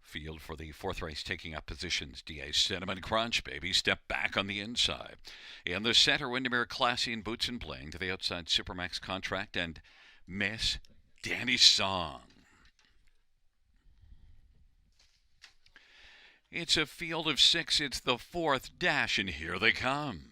Field for the fourth race taking up positions. DA Cinnamon Crunch, Baby Step Back on the inside. In the center, Windermere Classy and Boots and Bling. To the outside, Supermax Contract and Miss Danny's Song. It's a field of 6. It's the fourth dash, and here they come.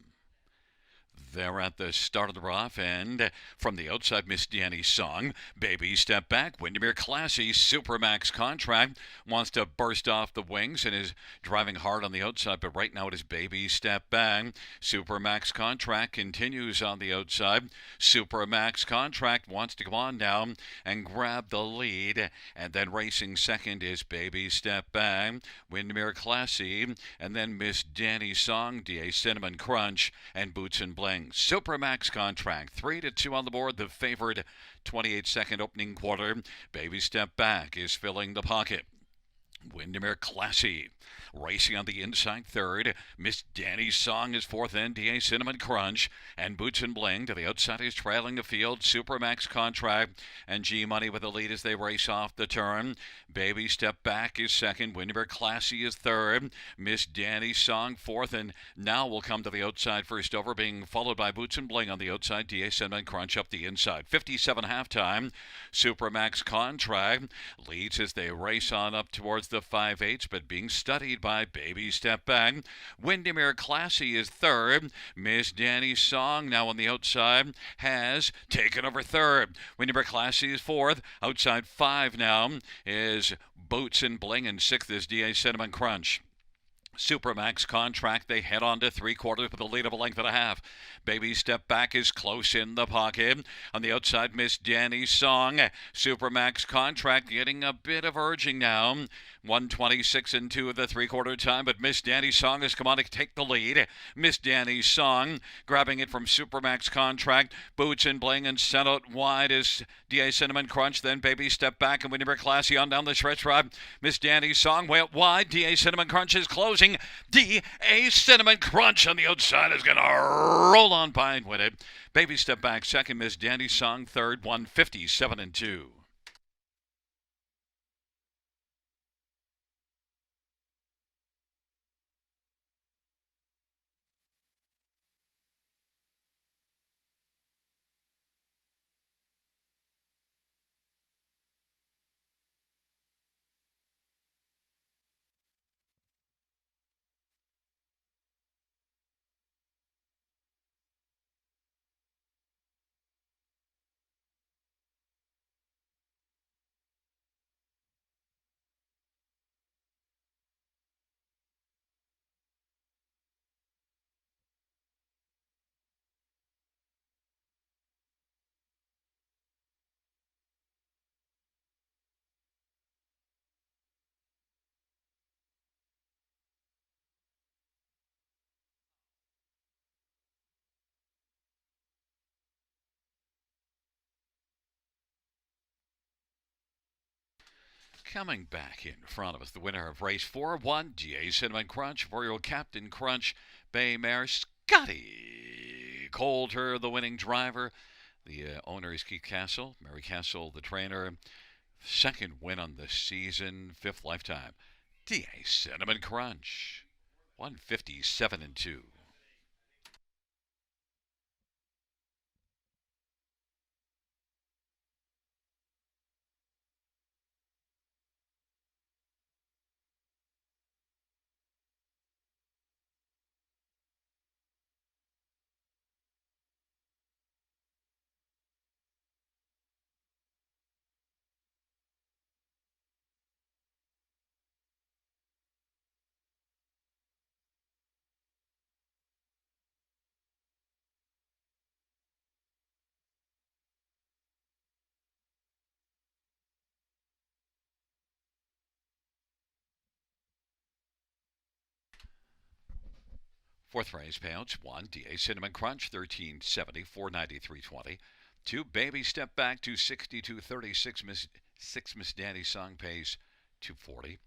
They're at the start of the rough end. From the outside, Miss Danny's Song. Baby Step Back. Windermere Classy. Supermax Contract. Wants to burst off the wings and is driving hard on the outside. But right now it is Baby Step Back. Supermax Contract continues on the outside. Supermax Contract wants to come on down and grab the lead. And then racing second is Baby Step Back. Windermere Classy. And then Miss Danny's Song. DA Cinnamon Crunch. And Boots and Bling. Supermax Contract, 3-2 on the board. The favored 28-second opening quarter. Baby Step Back is filling the pocket. Windermere Classy racing on the inside third. Miss Danny's Song is fourth, NDA Cinnamon Crunch. And Boots and Bling to the outside is trailing the field. Supermax Contract and G-Money with the lead as they race off the turn. Baby Step Back is second. Windermere Classy is third. Miss Danny's Song fourth, and now will come to the outside first over, being followed by Boots and Bling on the outside. DA Cinnamon Crunch up the inside. 57 halftime. Supermax Contract leads as they race on up towards the 5/8, but being studied by Baby Step Back. Windermere Classy is third. Miss Danny's Song now on the outside has taken over third. Windermere Classy is fourth. Outside 5 now is Boots and Bling, and sixth is DA Cinnamon Crunch. Supermax Contract, they head on to 3/4 with a lead of a length and a half. Baby Step Back is close in the pocket. On the outside, Miss Danny's Song. Supermax Contract getting a bit of urging now. 1:26 and 2 of the 3/4 time, but Miss Danny's Song has come on to take the lead. Miss Danny's Song grabbing it from Supermax Contract. Boots and Bling, and sent out wide is DA Cinnamon Crunch. Then Baby Step Back and Windermere Classy on down the stretch ride. Miss Danny's Song way out wide. DA Cinnamon Crunch is closing. DA Cinnamon Crunch on the outside is going to roll on by and win it. Baby Step Back second. Miss Danny's Song third. 157 and 2. Coming back in front of us, the winner of race 4-1, DA Cinnamon Crunch, for Captain Crunch, Bay Mare Scotty Coulter, the winning driver. The owner is Keith Castle, Mary Castle, the trainer. Second win on the season, fifth lifetime. DA Cinnamon Crunch, 157 and 2. Fourth race payouts: 1, DA Cinnamon Crunch, 1370, 493.20. 2, Baby Step Back, 260, 236. Miss Danny's Song pays 240.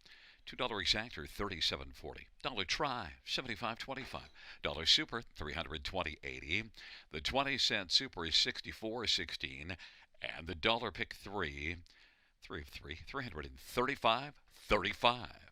$2 exactor, 37.40. Dollar Try, 75.25. Dollar Super, 320.80. The 20-cent Super is 64.16, and the dollar pick 3 3 of 3, 335, 35.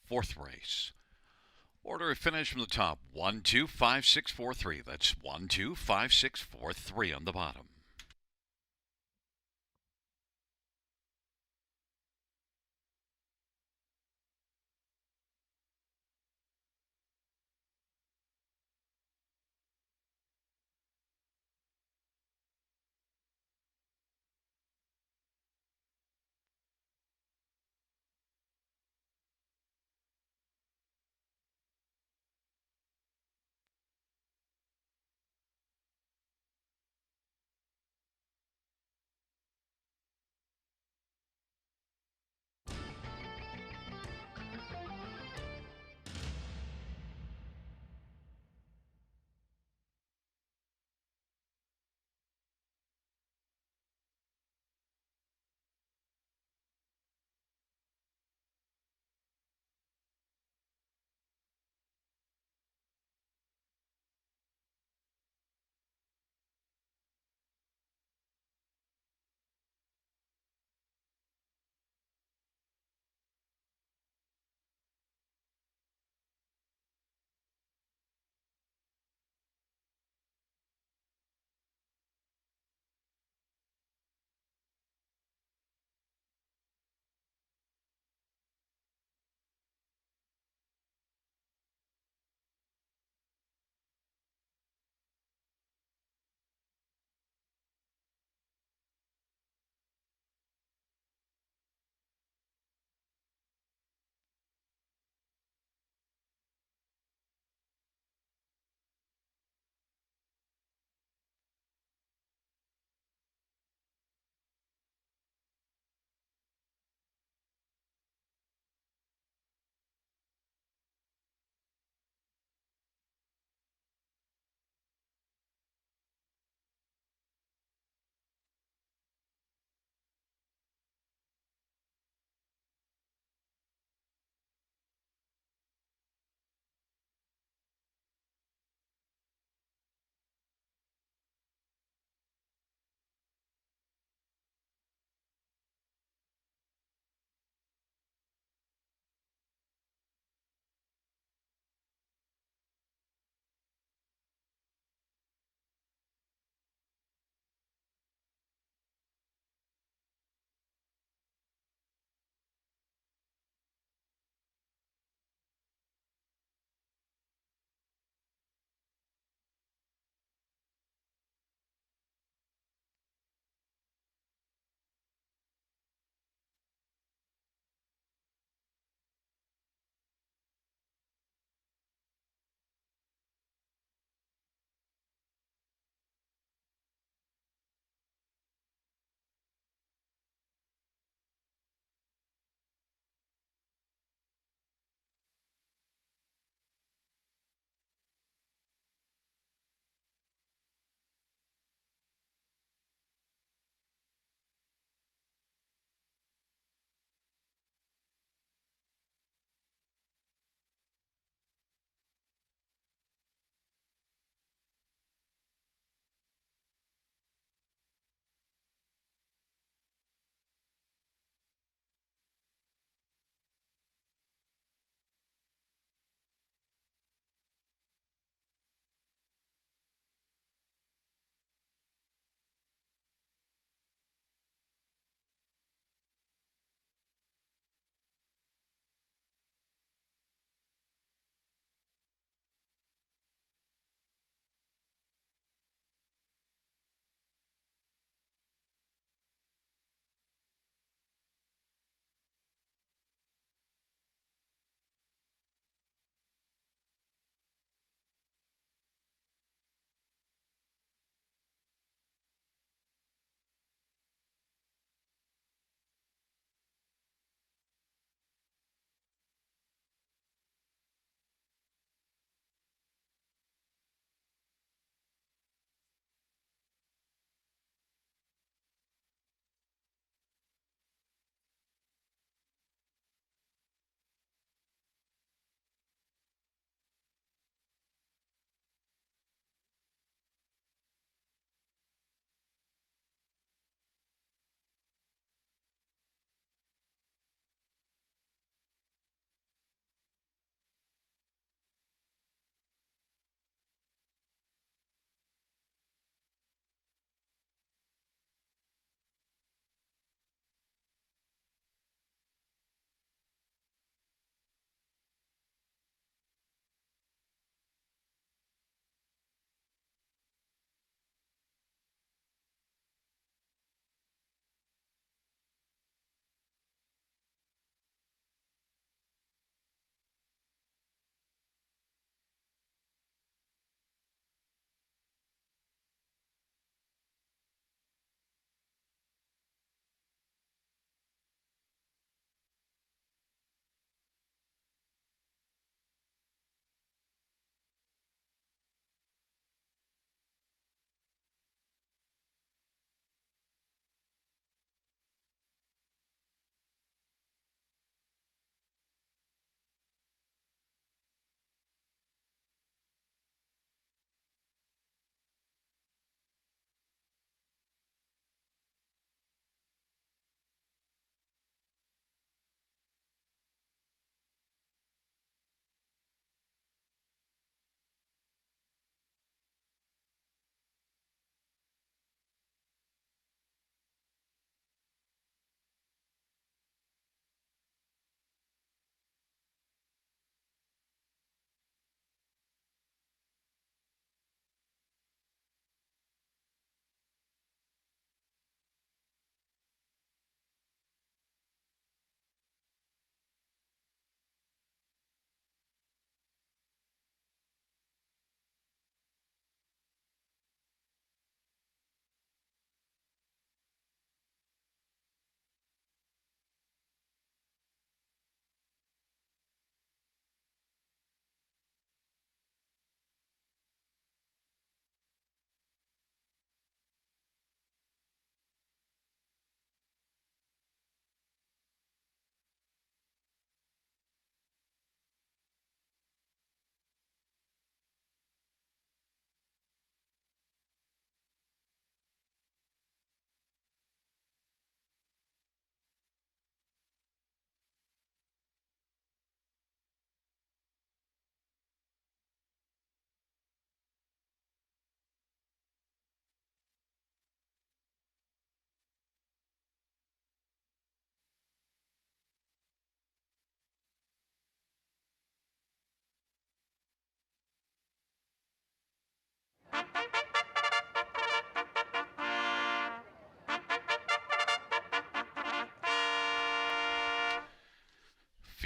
Fourth race. Order of finish from the top. 1, 2, 5, 6, 4, 3. That's 1, 2, 5, 6, 4, 3 on the bottom.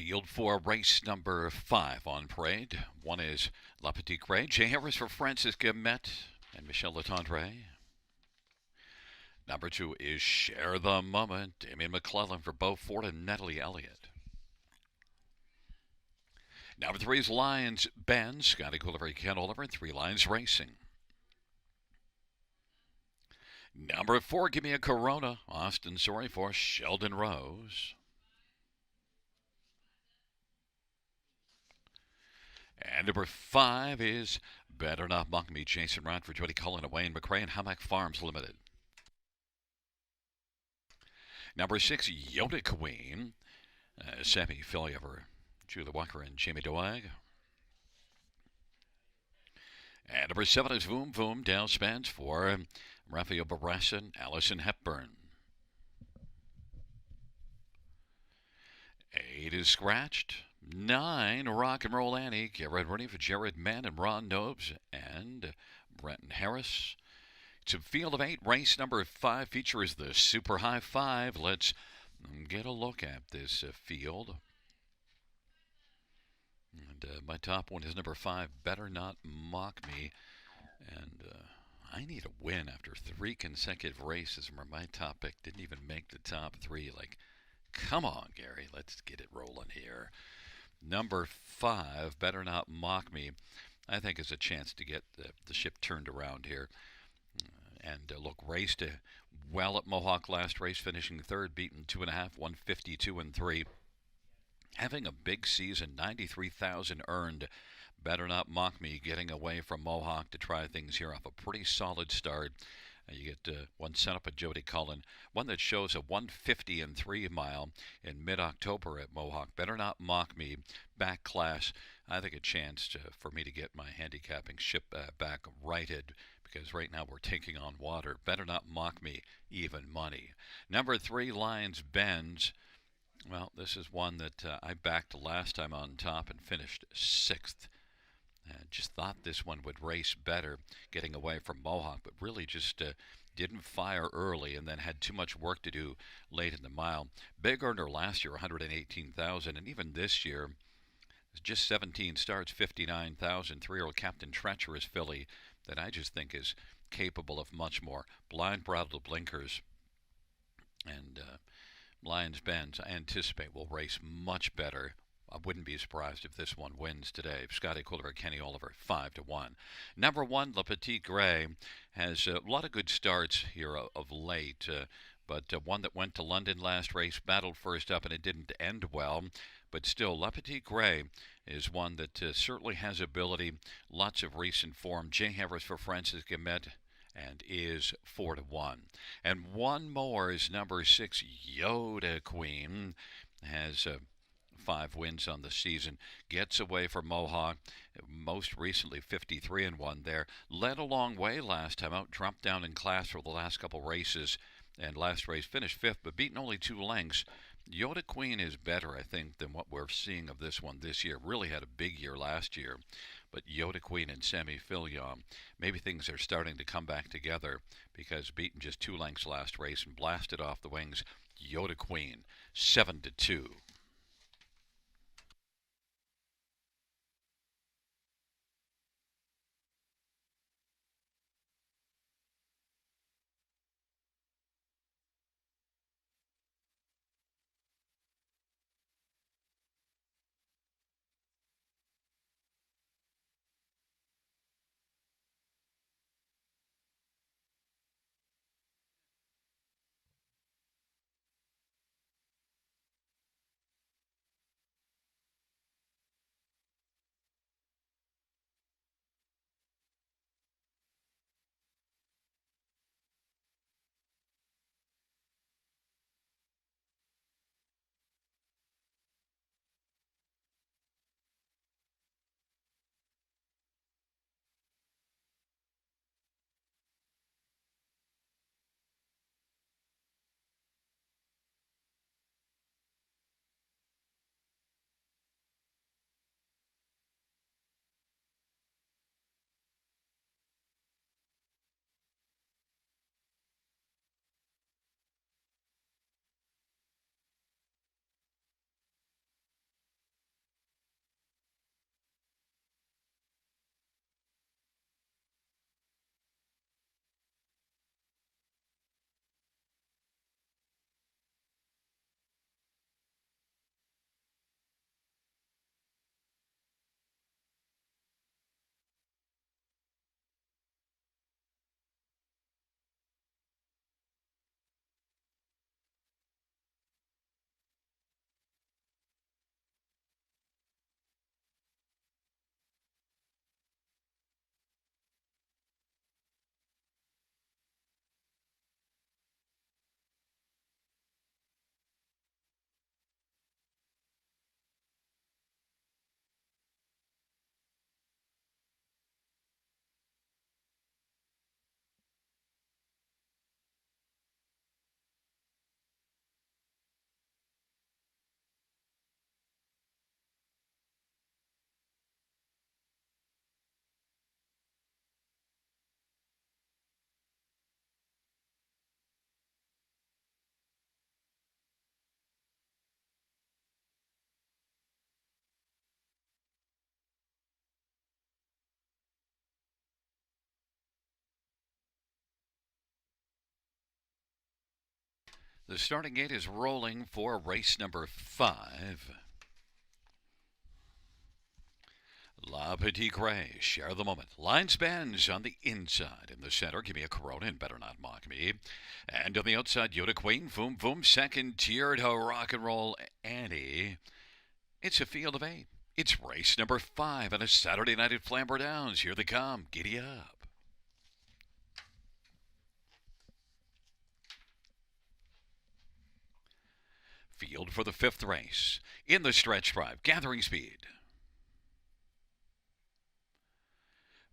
Field for race number 5 on parade. One is La Petite Gray. Jay Harris for Francis Guillemette and Michel Letendre. Number 2 is Share the Moment. Damien McClellan for Beau Ford and Natalie Elliott. Number 3 is Lions Ben. Scotty Couliver, Ken Oliver, and 3 Lions Racing. Number 4, Give Me a Corona. Austin Sorry for Sheldon Rose. And number 5 is Better Not Mock Me, Jason Rod for Jody Cullen and Wayne McRae and Hamac Farms Limited. Number 6, Yoda Queen. Sammy Philly-Ever, Julie Walker and Jamie Doag. And number 7 is Voom Voom, Dale Spence for Raphael Barras and Allison Hepburn. 8 is Scratched. 9, Rock and Roll Annie, Garrett Rooney for Jared Mann and Ron Nobes and Brenton Harris. It's a field of 8. Race number 5 features the Super High 5. Let's get a look at this field. And my top one is number 5, Better Not Mock Me. And I need a win after 3 consecutive races where my top pick didn't even make the top 3. Like, come on, Gary, let's get it rolling here. Number 5, Better Not Mock Me, I think is a chance to get the ship turned around here. And look, raced well at Mohawk last race, finishing 3rd, beaten 2.5, 152 and 3. Having a big season, 93,000 earned. Better Not Mock Me, getting away from Mohawk to try things here off a pretty solid start. You get one sent up at Jody Cullen, one that shows a 150 and 3 mile in mid-October at Mohawk. Better Not Mock Me, back class. I think a chance for me to get my handicapping ship back righted, because right now we're taking on water. Better Not Mock Me, even money. Number 3, Lions Benz. Well, this is one that I backed last time on top and finished 6th. Just thought this one would race better, getting away from Mohawk, but really just didn't fire early and then had too much work to do late in the mile. Big earner last year, 118,000, and even this year, just 17 starts, 59,000. 3-year-old Captain Treacherous filly that I just think is capable of much more. Blind Bridle Blinkers and Lions Benz, I anticipate will race much better. I wouldn't be surprised if this one wins today. Scotty Couliver, Kenny Oliver, 5-1. Number 1, La Petite Gray, has a lot of good starts here of late, but one that went to London last race, battled first up, and it didn't end well. But still, La Petite Gray is one that certainly has ability, lots of recent form. Jay Harris for Francis Guillemette and is 4-1. And one more is number 6, Yoda Queen, has 5 wins on the season, gets away from Mohawk, most recently 53-1 there. Led a long way last time out, dropped down in class for the last couple races, and last race finished 5th, but beaten only 2 lengths. Yoda Queen is better, I think, than what we're seeing of this one this year. Really had a big year last year, but Yoda Queen and Sammy Philly-Ever, maybe things are starting to come back together, because beaten just 2 lengths last race and blasted off the wings. Yoda Queen, 7-2. The starting gate is rolling for race number 5. La Petite Gray, share the moment. Lines bends on the inside. In the center, give me a Corona and better not mock me. And on the outside, Yoda Queen, Boom Boom, second tier to Rock and Roll Annie. It's a field of 8. It's race number 5 on a Saturday night at Flamboro Downs. Here they come. Giddy up. Field for the 5th race. In the stretch drive, gathering speed.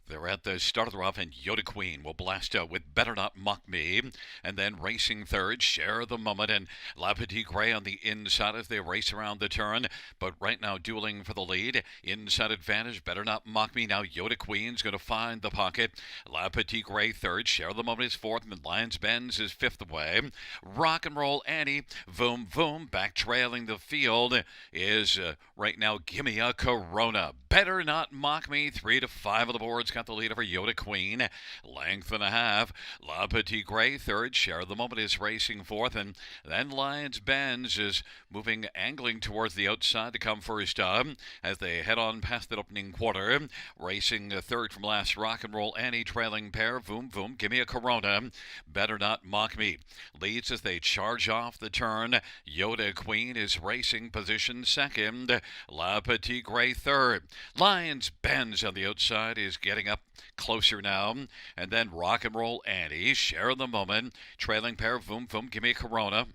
They're at the start of the rough, and Yoda Queen will blast out with Better Not Mock Me. And then racing third, Share the Moment, and La Petite Gray on the inside as they race around the turn. But right now, dueling for the lead. Inside advantage, Better Not Mock Me. Now Yoda Queen's going to find the pocket. La Petite Gray third, Share the Moment is fourth, and Lions Benz is fifth away. Rock and Roll Annie, Voom Voom, back trailing the field is right now Gimme a Corona. Better Not Mock Me, 3 to 5 of the boards. Got the lead over Yoda Queen. Length and a half. La Petite Gray third. Share the Moment is racing fourth. And then Lions Benz is moving, angling towards the outside to come first as they head on past the opening quarter. Racing third from last, Rock and Roll Annie trailing pair. Voom Voom, Give Me a Corona. Better Not Mock Me leads as they charge off the turn. Yoda Queen is racing position second. La Petite Gray third. Lions Benz on the outside is getting up closer now. And then Rock and Roll Annie, Share the Moment, trailing pair, Voom Voom, Give Me a Corona.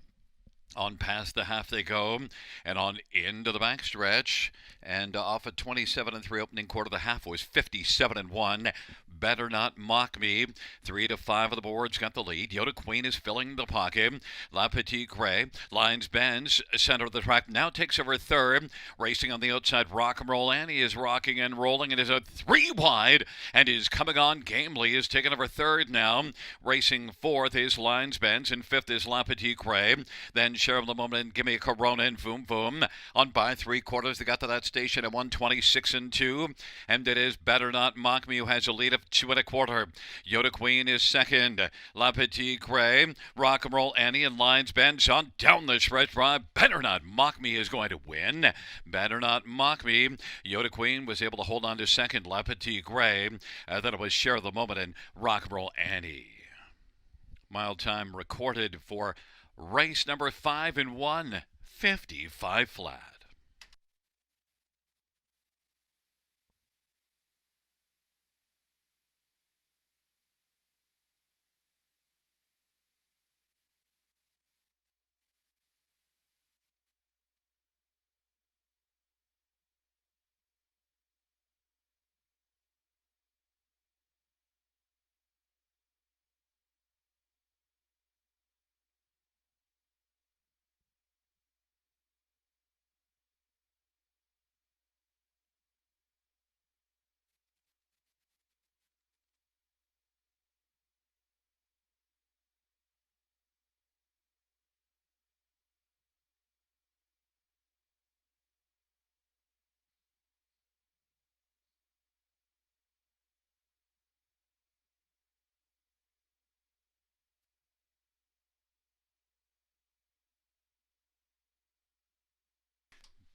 On past the half they go, and on into the backstretch, and off at 27 and 3 opening quarter. The half was 57 and 1. Better Not Mock Me, 3 to 5 of the boards got the lead. Yoda Queen is filling the pocket. La Petite Gray, Lines Benz, center of the track, now takes over third. Racing on the outside, Rock and Roll Annie is rocking and rolling and is a 3 wide and is coming on gamely, is taking over third now. Racing fourth is Lines Benz, and fifth is La Petite Gray. Then Share the Moment and Give Me a Corona and Voom Voom. On by 3/4, they got to that station at 126 and 2. And it is Better Not Mock Me who has a lead of 2 1/4. Yoda Queen is second. La Petite Gray, Rock and Roll Annie, and Lines Benz on down the stretch drive. Better Not Mock Me is going to win. Better Not Mock Me. Yoda Queen was able to hold on to second. La Petite Gray. Then it was Share the Moment and Rock and Roll Annie. Mile time recorded for race number 5 and 1, 55 flat.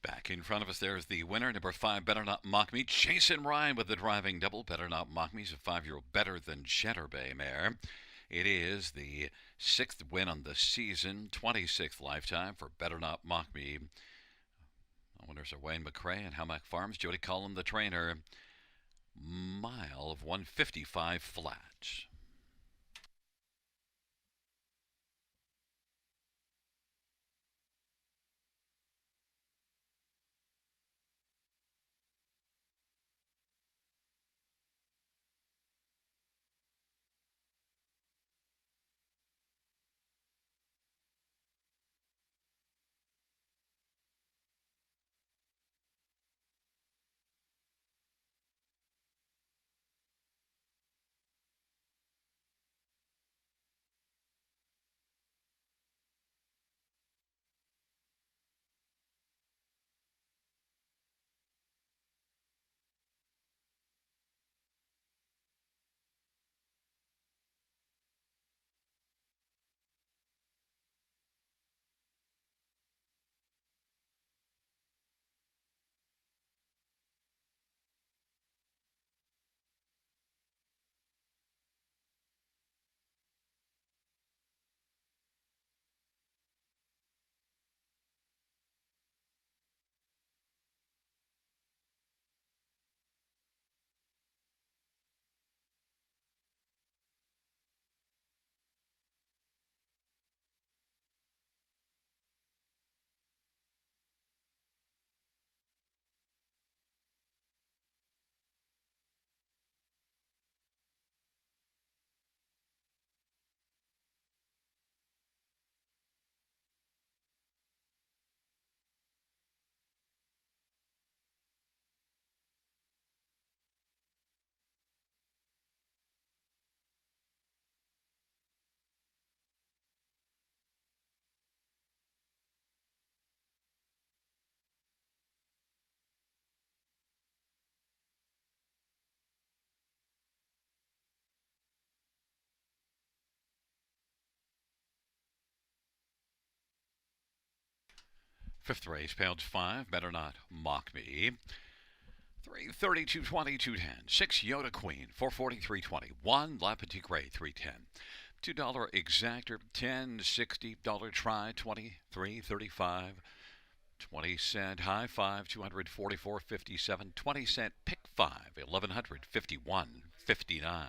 Back in front of us, there's the winner, number 5, Better Not Mock Me. Jason Ryan with the driving double. Better Not Mock Me is a 5-year-old better than Shetterbay mare. It is the 6th win on the season, 26th lifetime for Better Not Mock Me. Winners are Wayne McCrae and Hamac Farms. Jody Cullen, the trainer. Mile of 155 flat. Fifth race, pounds 5, better not mock me. 332 20 210. 6 Yoda Queen 443 20. 1 La Petite Gray 310. $2 exactor 10.60. $1 try 23.35. 20-cent high 5 244.57. 20-cent pick 5 1151.59.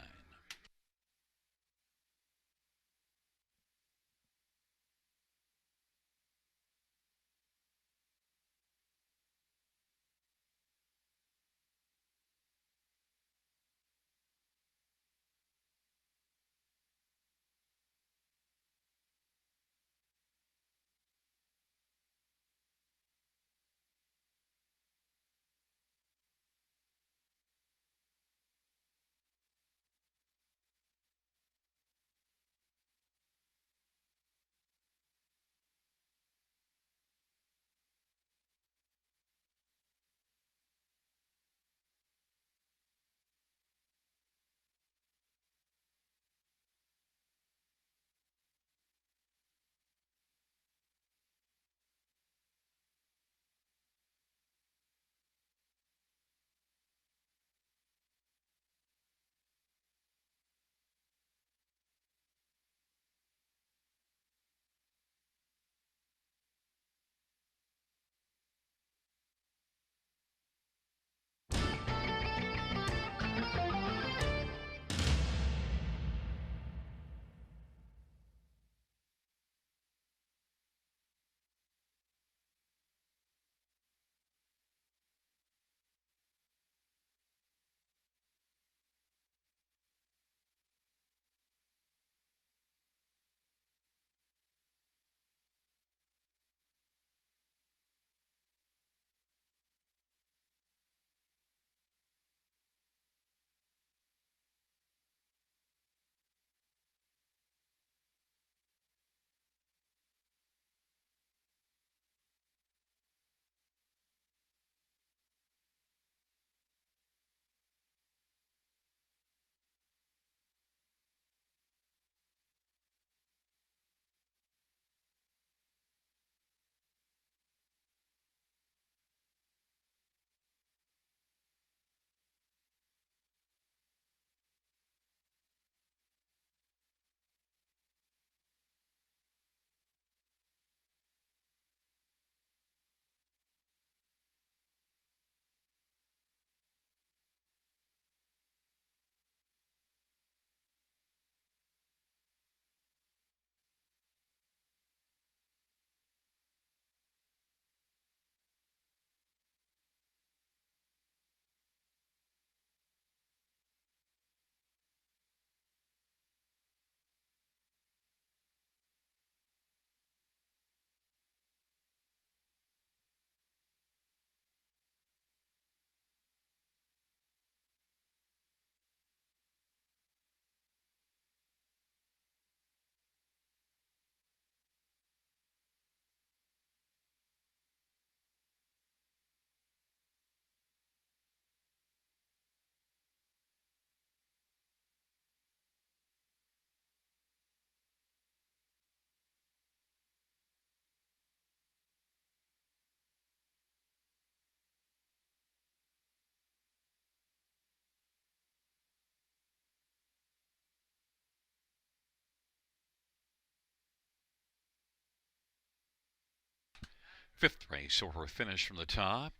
Fifth race, or finish from the top,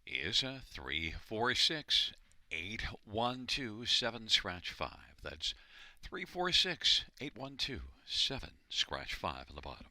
is a 346 812 7 scratch 5. That's 346 812 7 scratch 5 on the bottom.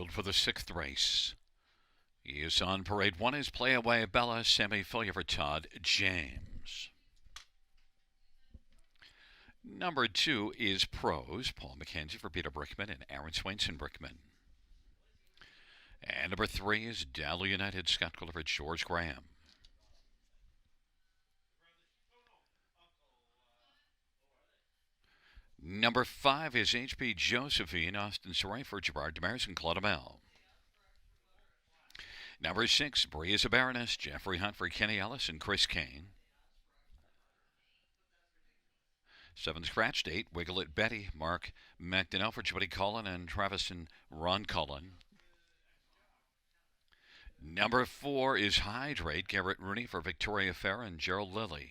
field for the 6th race. He is on parade. 1 is Play Away Bella, semi-failure for Todd James. Number 2 is Pros, Paul McKenzie for Peter Brickman and Aaron Swainson Brickman. And number 3 is Dally United, Scott Clifford, George Graham. Number 5 is HP Josephine, Austin Saray for Gerard Demers and Claude Amel. Number 6, Bree is a Baroness, Jeffrey Hunt for Kenny Ellis and Chris Kane. 7 scratched, 8, Wiggle It Betty, Mark McDonnell for Jody Cullen and Travis and Ron Cullen. Number 4 is Hydrate, Garrett Rooney for Victoria Fair and Gerald Lilly.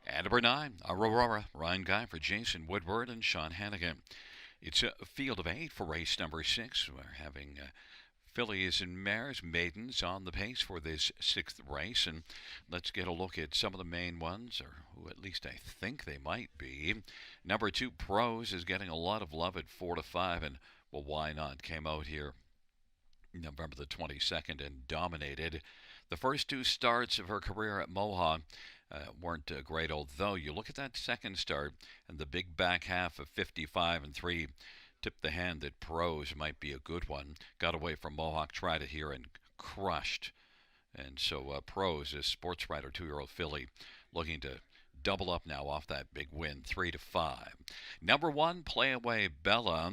And number 9, Aurora, Ryan Guy for Jason Woodward and Sean Hannigan. It's a field of 8 for race number 6. We're having fillies and mares, maidens on the pace for this 6th race. And let's get a look at some of the main ones, or who at least I think they might be. Number 2, Pros, is getting a lot of love at 4 to 5, and well, why not? Came out here November the 22nd and dominated. The first 2 starts of her career at Mohawk weren't great, although you look at that second start and the big back half of 55 and 3 tipped the hand that Pros might be a good one. Got away from Mohawk, tried it here and crushed. And so Pros, is sports writer, 2-year-old filly, looking to double up now off that big win, 3 to 5. Number 1, Play Away Bella,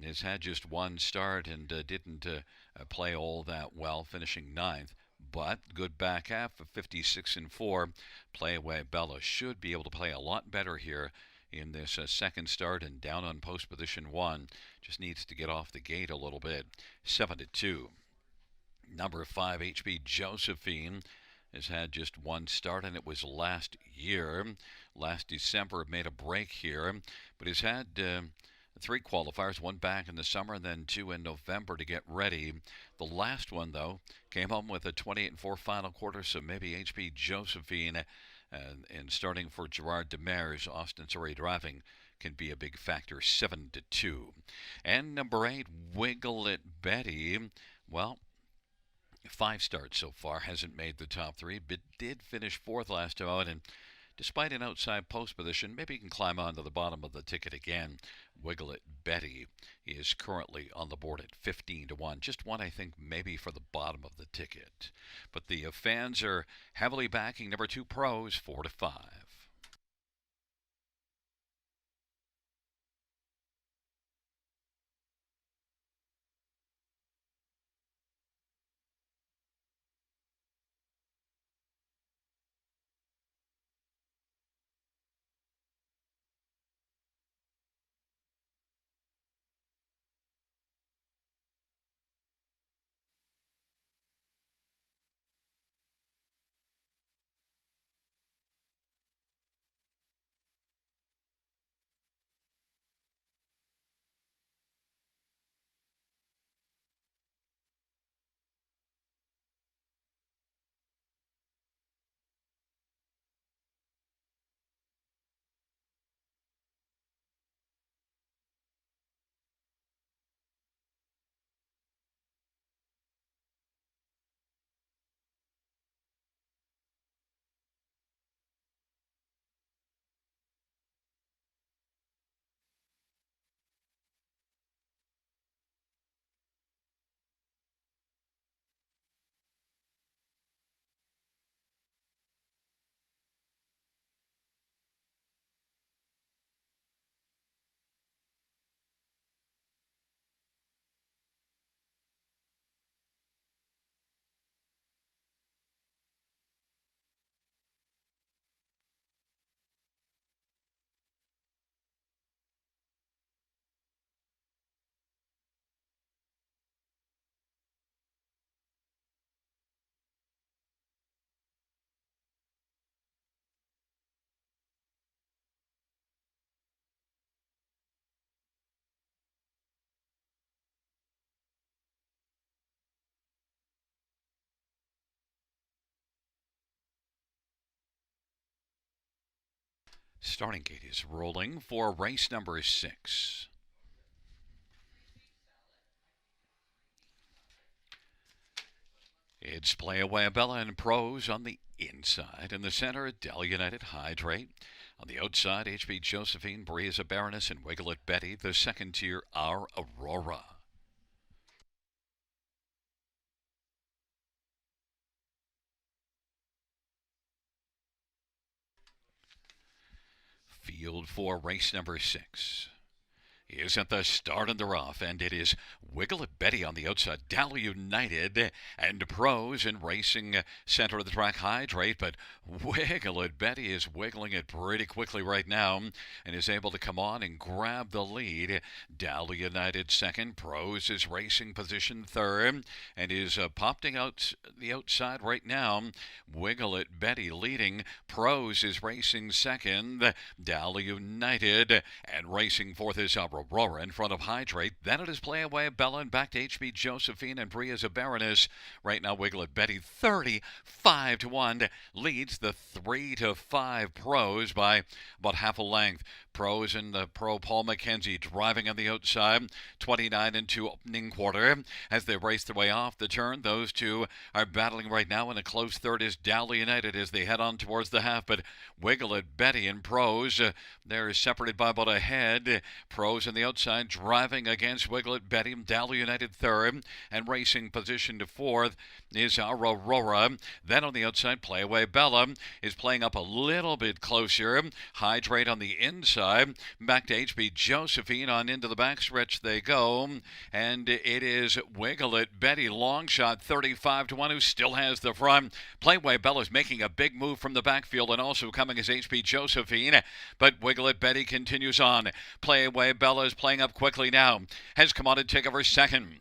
has had just 1 start and didn't play all that well, finishing 9th. But good back half of 56 and 4. Play Away Bella should be able to play a lot better here in this second start, and down on post position 1. Just needs to get off the gate a little bit. 7 to 2. Number 5, HB Josephine, has had just 1 start, and it was last year. Last December, made a break here, but has had 3 qualifiers, 1 back in the summer and then 2 in November to get ready. The last one, though, came home with a 28 and 4 final quarter, so maybe HP Josephine and starting for Gerard Demers, Austin Surrey driving, can be a big factor. 7 to 2. And number 8, Wiggle It Betty. Well, 5 starts so far, hasn't made the top 3, but did finish 4th last time out, and despite an outside post position, maybe he can climb onto the bottom of the ticket again. Wiggle It Betty is currently on the board at 15 to 1. Just one, I think, maybe for the bottom of the ticket. But the fans are heavily backing number 2, Pros, 4 to 5. Starting gate is rolling for race number 6. It's Play Away Bella and Pros on the inside. In the center, Dell United Hydrate. On the outside, HB Josephine, Breeza Baroness, and Wiggle It Betty. The second tier, Our Aurora. Field 4, race number 6. Is at the start and the rough, and it is Wiggle It Betty on the outside, Dal United and Pros in racing center of the track Hydrate, but Wiggle It Betty is wiggling it pretty quickly right now and is able to come on and grab the lead. Dal United second, Pros is racing position third and is popping out the outside right now. Wiggle It Betty leading, Pros is racing second, Dal United and racing fourth is Aurora in front of Hydrate. Then it is Play Away Bella and back to HB Josephine and Bria's a Baroness. Right now, Wiggle It Betty 35-1 leads the 3-5 Pros by about half a length. Pros and the pro Paul McKenzie driving on the outside, 29 into opening quarter. As they race their way off the turn, those two are battling right now, and a close third is Dal United as they head on towards the half. But Wiggle It Betty and Pros, they're separated by about a head. Pros on the outside driving against Wiggle It Betty. Dal United third, and racing position to fourth is Our Aurora. Then on the outside, Play Away Bella is playing up a little bit closer. Hydrate on the inside. Back to HB Josephine on into the backstretch they go. And it is Wiggle It Betty, long shot 35-1, who still has the front. Play Away Bella's making a big move from the backfield, and also coming is HB Josephine. But Wiggle It Betty continues on. Play Away Bella is playing up quickly now. Has come on to take over second.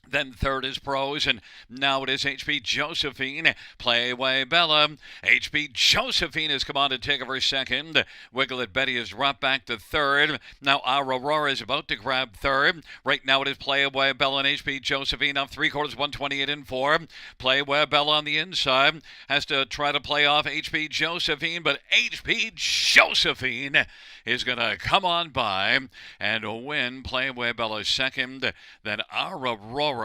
Then third is Pros, and now it is HB Josephine. Play Away Bella. HB Josephine has come on to take over second. Wiggle It Betty has dropped back to third. Now Our Aurora is about to grab third. Right now it is Play Away Bella and HB Josephine up 3/4, 128 and 4. Play Away Bella on the inside has to try to play off HB Josephine, but HB Josephine is going to come on by and win. Play Away Bella second. Then Our Aurora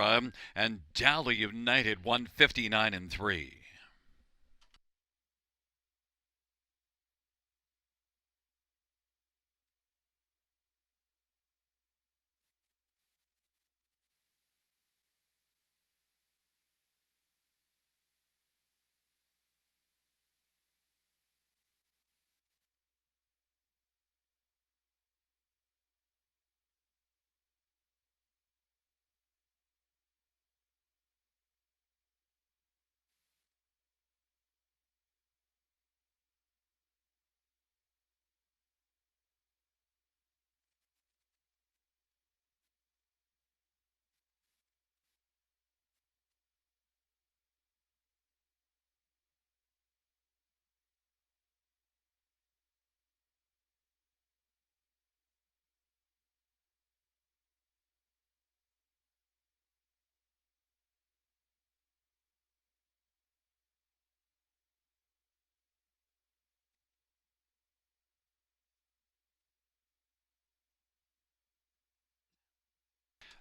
and Dal United 159 and 3.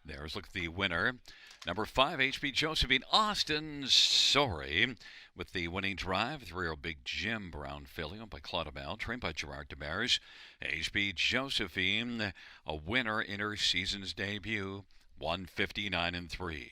There's look at the winner. Number 5, HB Josephine, Austin Sorry, with the winning drive. 3-year-old Big Jim Brown filly owned by Claude Bell, trained by Gerard Demers. HB Josephine, a winner in her season's debut, 159 and 3.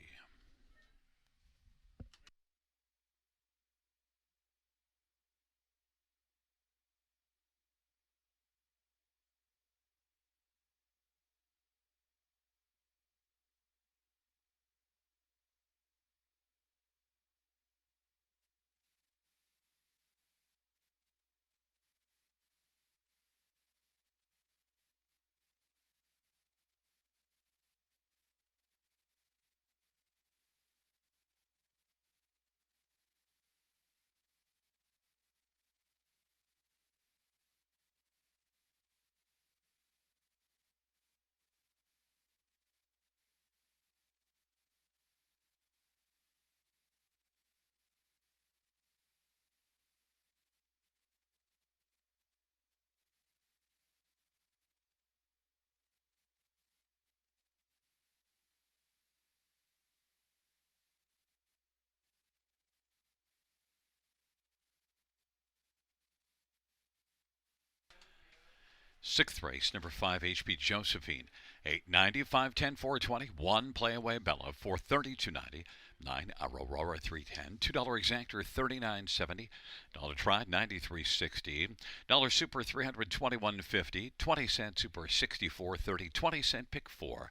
Sixth race, number 5, HP Josephine. 890, 510, 420. 1 play away Bella, 430, 290. 9 Aurora, 310. $2 exactor, 39.70. Dollar try, 93.60. Dollar super, 321.50. 20-cent super, 64.30. 20-cent pick 4.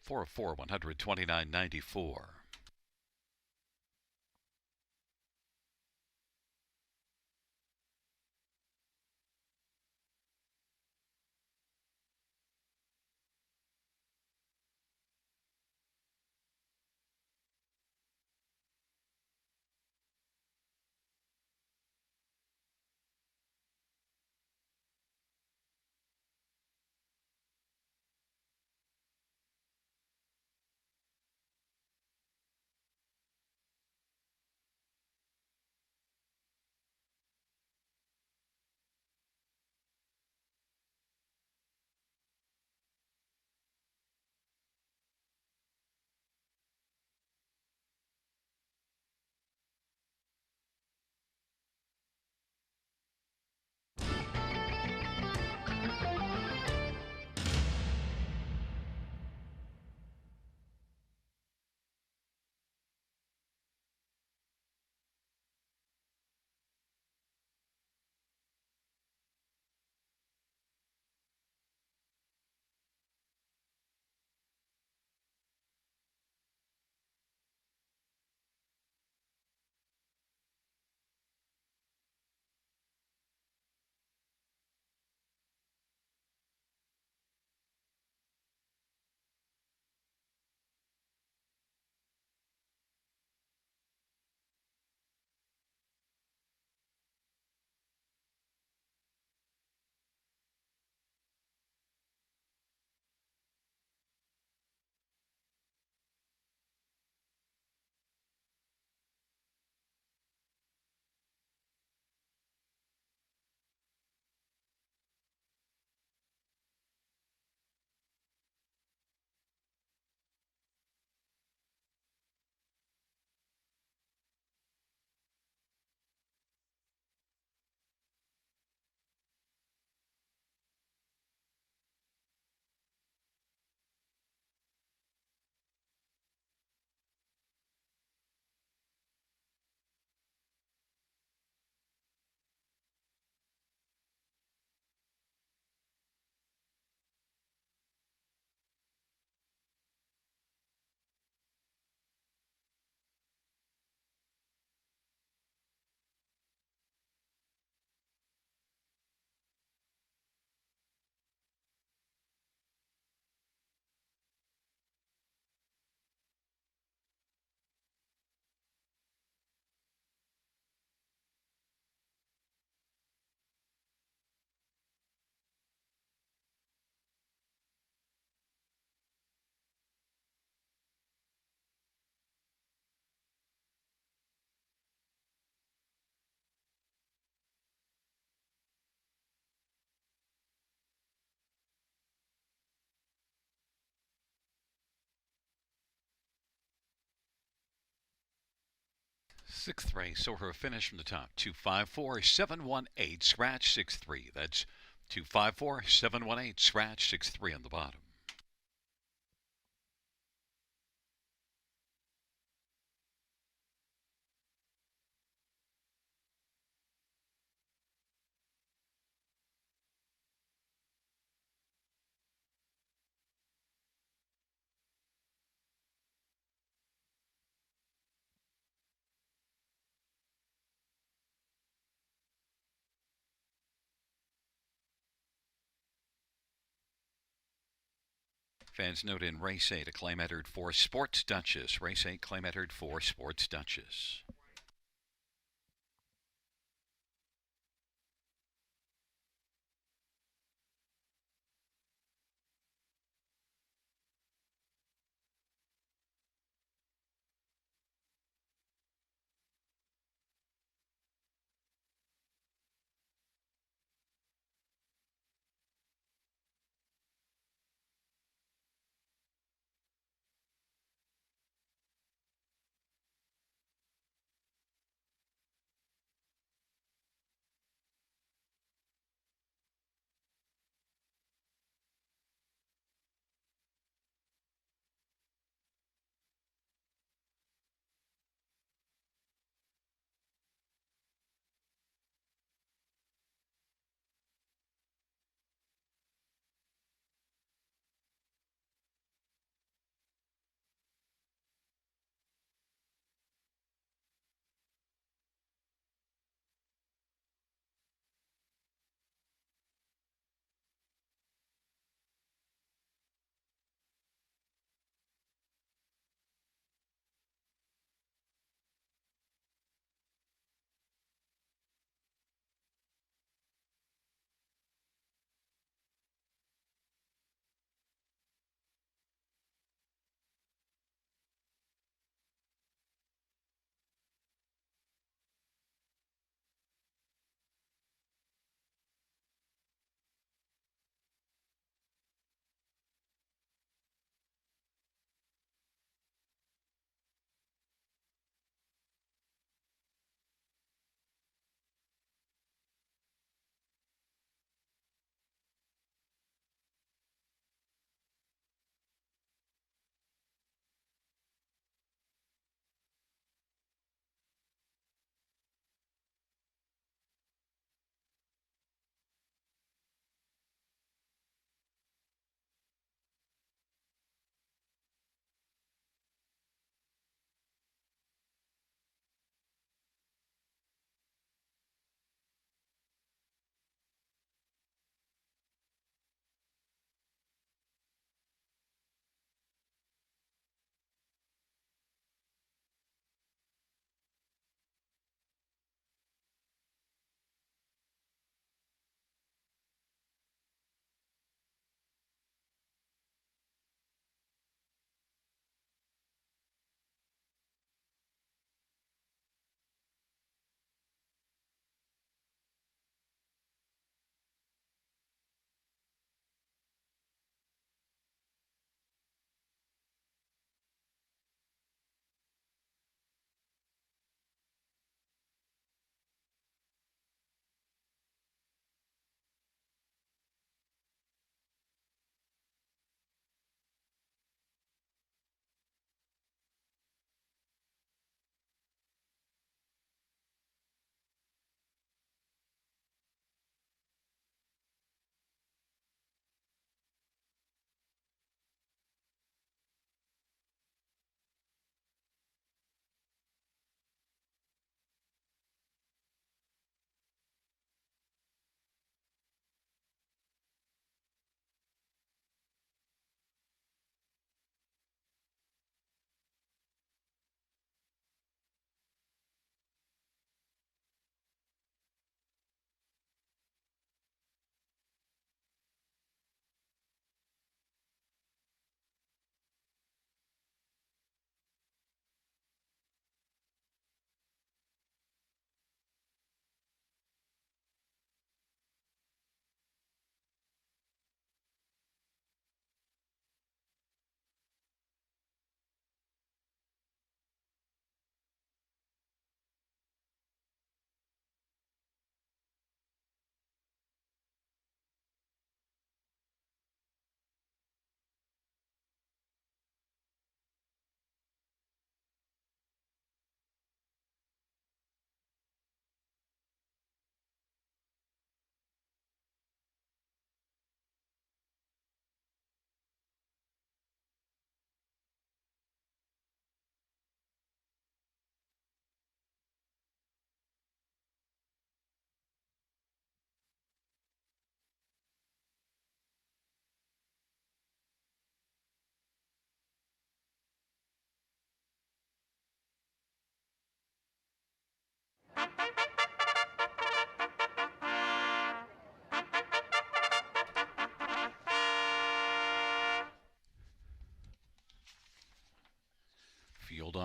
4 of 4, 129.94. Sixth race, or her finish from the top. 254718, scratch 63. That's 254718, scratch 63 on the bottom. Fans note in race 8, a claim entered for Sports Duchess. Race 8, claim entered for Sports Duchess.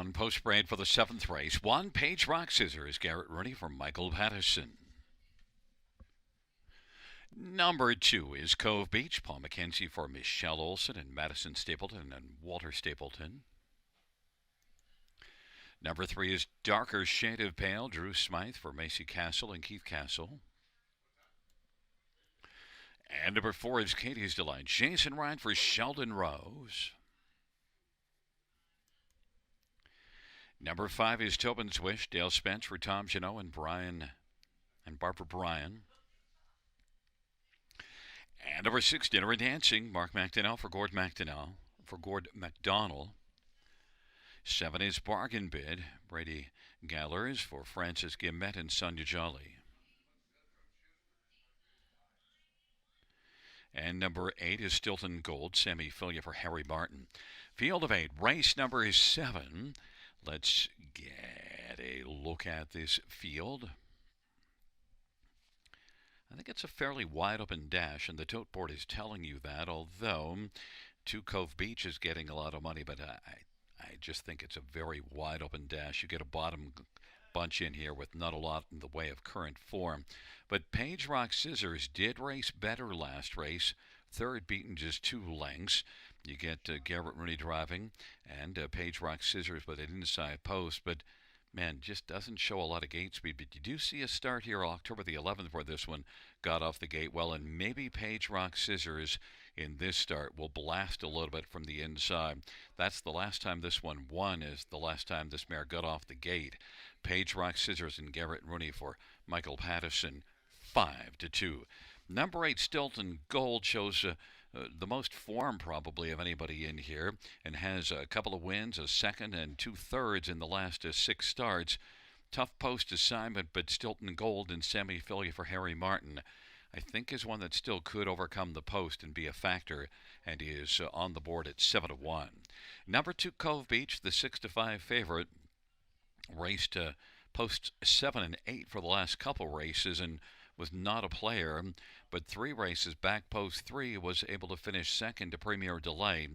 On post parade for the 7th race, 1 Page Rock Scissors, Garrett Rooney for Michael Patterson. Number 2 is Cove Beach, Paul McKenzie for Michelle Olson and Madison Stapleton and Walter Stapleton. Number 3 is Darker Shade of Pale, Drew Smythe for Macy Castle and Keith Castle. And number 4 is Katie's Delight, Jason Ryan for Sheldon Rose. Number 5 is Tobin's Wish, Dale Spence for Tom Janot and Barbara Bryan. And number 6, Dinner and Dancing, Mark McDonnell for Gord McDonald. 7 is Bargain Bid, Brady Gallers for Francis Gimet and Sonia Jolly. And number 8 is Stilton Gold, Sammy Filia for Harry Martin. Field of 8, race number 7. Let's get a look at this field. I think it's a fairly wide open dash, and the tote board is telling you that, although 2 Cove Beach is getting a lot of money, but I just think it's a very wide open dash. You get a bottom bunch in here with not a lot in the way of current form. But Page Rock Scissors did race better last race. Third, beaten just 2 lengths. You get Garrett Rooney driving and Page Rock Scissors with an inside post. But, man, just doesn't show a lot of gate speed. But you do see a start here October the 11th where this one got off the gate well. And maybe Page Rock Scissors in this start will blast a little bit from the inside. That's the last time this one won, is the last time this mare got off the gate. Page Rock Scissors and Garrett Rooney for Michael Patterson, 5-2. Number 8, Stilton Gold, shows the most form probably of anybody in here and has a couple of wins, a second and 2/3 in the last 6 starts. Tough post assignment, but Stilton Gold and Sammy Filia for Harry Martin, I think, is one that still could overcome the post and be a factor, and is on the board at 7-1. Number 2, Cove Beach, the 6-5 favorite, raced posts 7 and 8 for the last couple races and was not a player, but 3 races back post 3 was able to finish second to Premier Delay,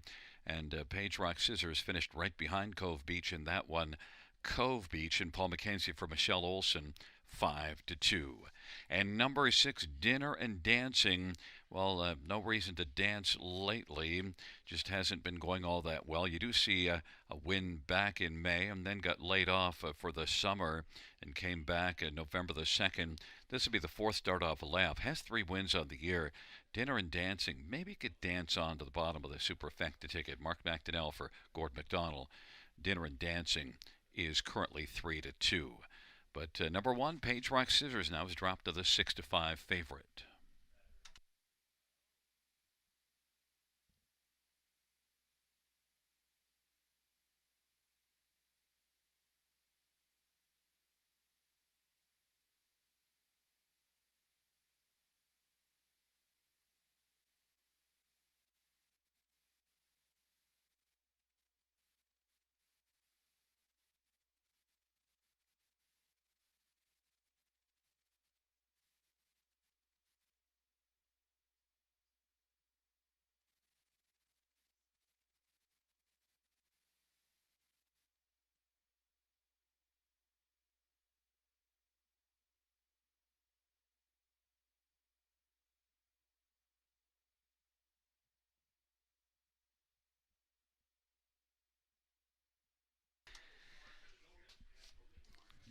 and Page Rock Scissors finished right behind Cove Beach in that one. Cove Beach and Paul McKenzie for Michelle Olson, 5-2. And number 6, Dinner and Dancing. Well, no reason to dance lately. Just hasn't been going all that well. You do see a win back in May and then got laid off for the summer and came back November the 2nd. This will be the 4th start off a lap. Has 3 wins on the year. Dinner and Dancing maybe could dance on to the bottom of the Superfecta ticket. Mark McDonnell for Gord McDonald. Dinner and Dancing is currently 3-2. But number 1, Page Rock Scissors, now has dropped to the 6-5 favorite.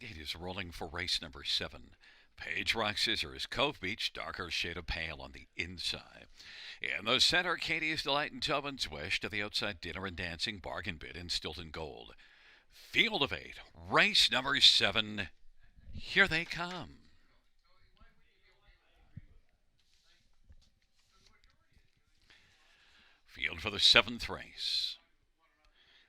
Gate is rolling for race number 7. Page Rock Scissors, Cove Beach, Darker Shade of Pale on the inside. In the center, Katie's Delight and Tobin's Wish. To the outside, Dinner and Dancing, Bargain Bid, and Stilton Gold. Field of 8, race number 7. Here they come. Field for the 7th race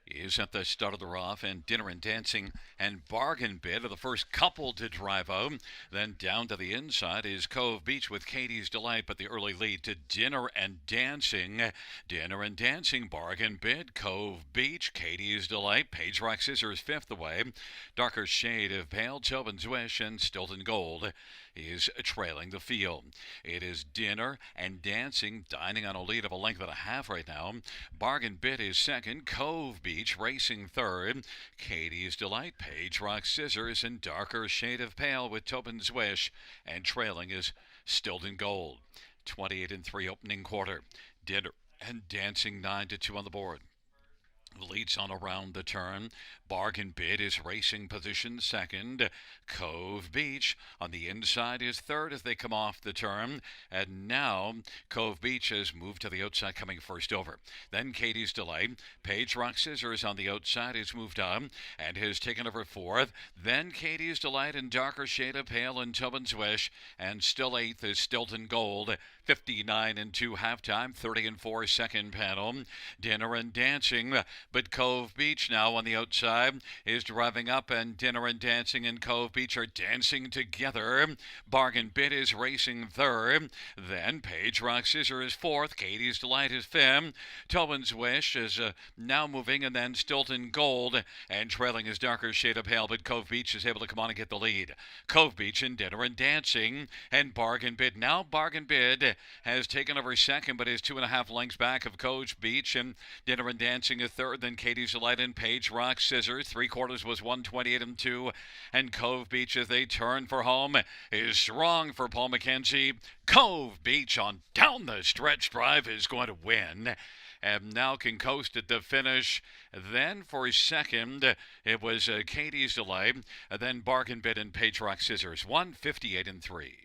is at the start of the rough, and Dinner and Dancing and Bargain Bid are the first couple to drive out. Then down to the inside is Cove Beach with Katie's Delight, but the early lead to Dinner and Dancing. Dinner and Dancing, Bargain Bid, Cove Beach, Katie's Delight, Page Rock Scissors 5th away. Darker Shade of Pale, Tobin's Wish, and Stilton Gold is trailing the field. It is Dinner and Dancing dining on a lead of a length and a half right now. Bargain Bid is second. Cove Beach Beach racing third. Katie's Delight, Page Rock Scissors, and Darker Shade of Pale with Tobin's Wish. And trailing is Stilton Gold. 28 and 3 opening quarter. Dinner and Dancing 9 to 2 on the board. Leads on around the turn. Bargain Bid is racing position second. Cove Beach on the inside is third as they come off the turn. And now Cove Beach has moved to the outside, coming first over. Then Katie's Delay. Page Rock Scissors on the outside has moved on and has taken over fourth. Then Katie's Delight and Darker Shade of Pale and Tobin's Wish. And still eighth is Stilton Gold. 59 and 2 halftime, 30 and 4 second panel. Dinner and Dancing, but Cove Beach now on the outside is driving up, and Dinner and Dancing and Cove Beach are dancing together. Bargain Bid is racing third. Then Page Rock Scissors is fourth. Katie's Delight is fifth. Tobin's Wish is now moving, and then Stilton Gold, and trailing is Darker Shade of Pale, but Cove Beach is able to come on and get the lead. Cove Beach and Dinner and Dancing and Bargain Bid. Now Bargain Bid has taken over second, but is 2.5 lengths back of Cove Beach, and Dinner and Dancing a third. Then Katie's Delight and Page Rock Scissors. 3/4 was 128 and 2, and Cove Beach as they turn for home is strong for Paul McKenzie. Cove Beach on down the stretch drive is going to win, and now can coast at the finish. Then for second, it was Katie's Delight, then Bargain Bid and Page Rock Scissors. 158 and 3.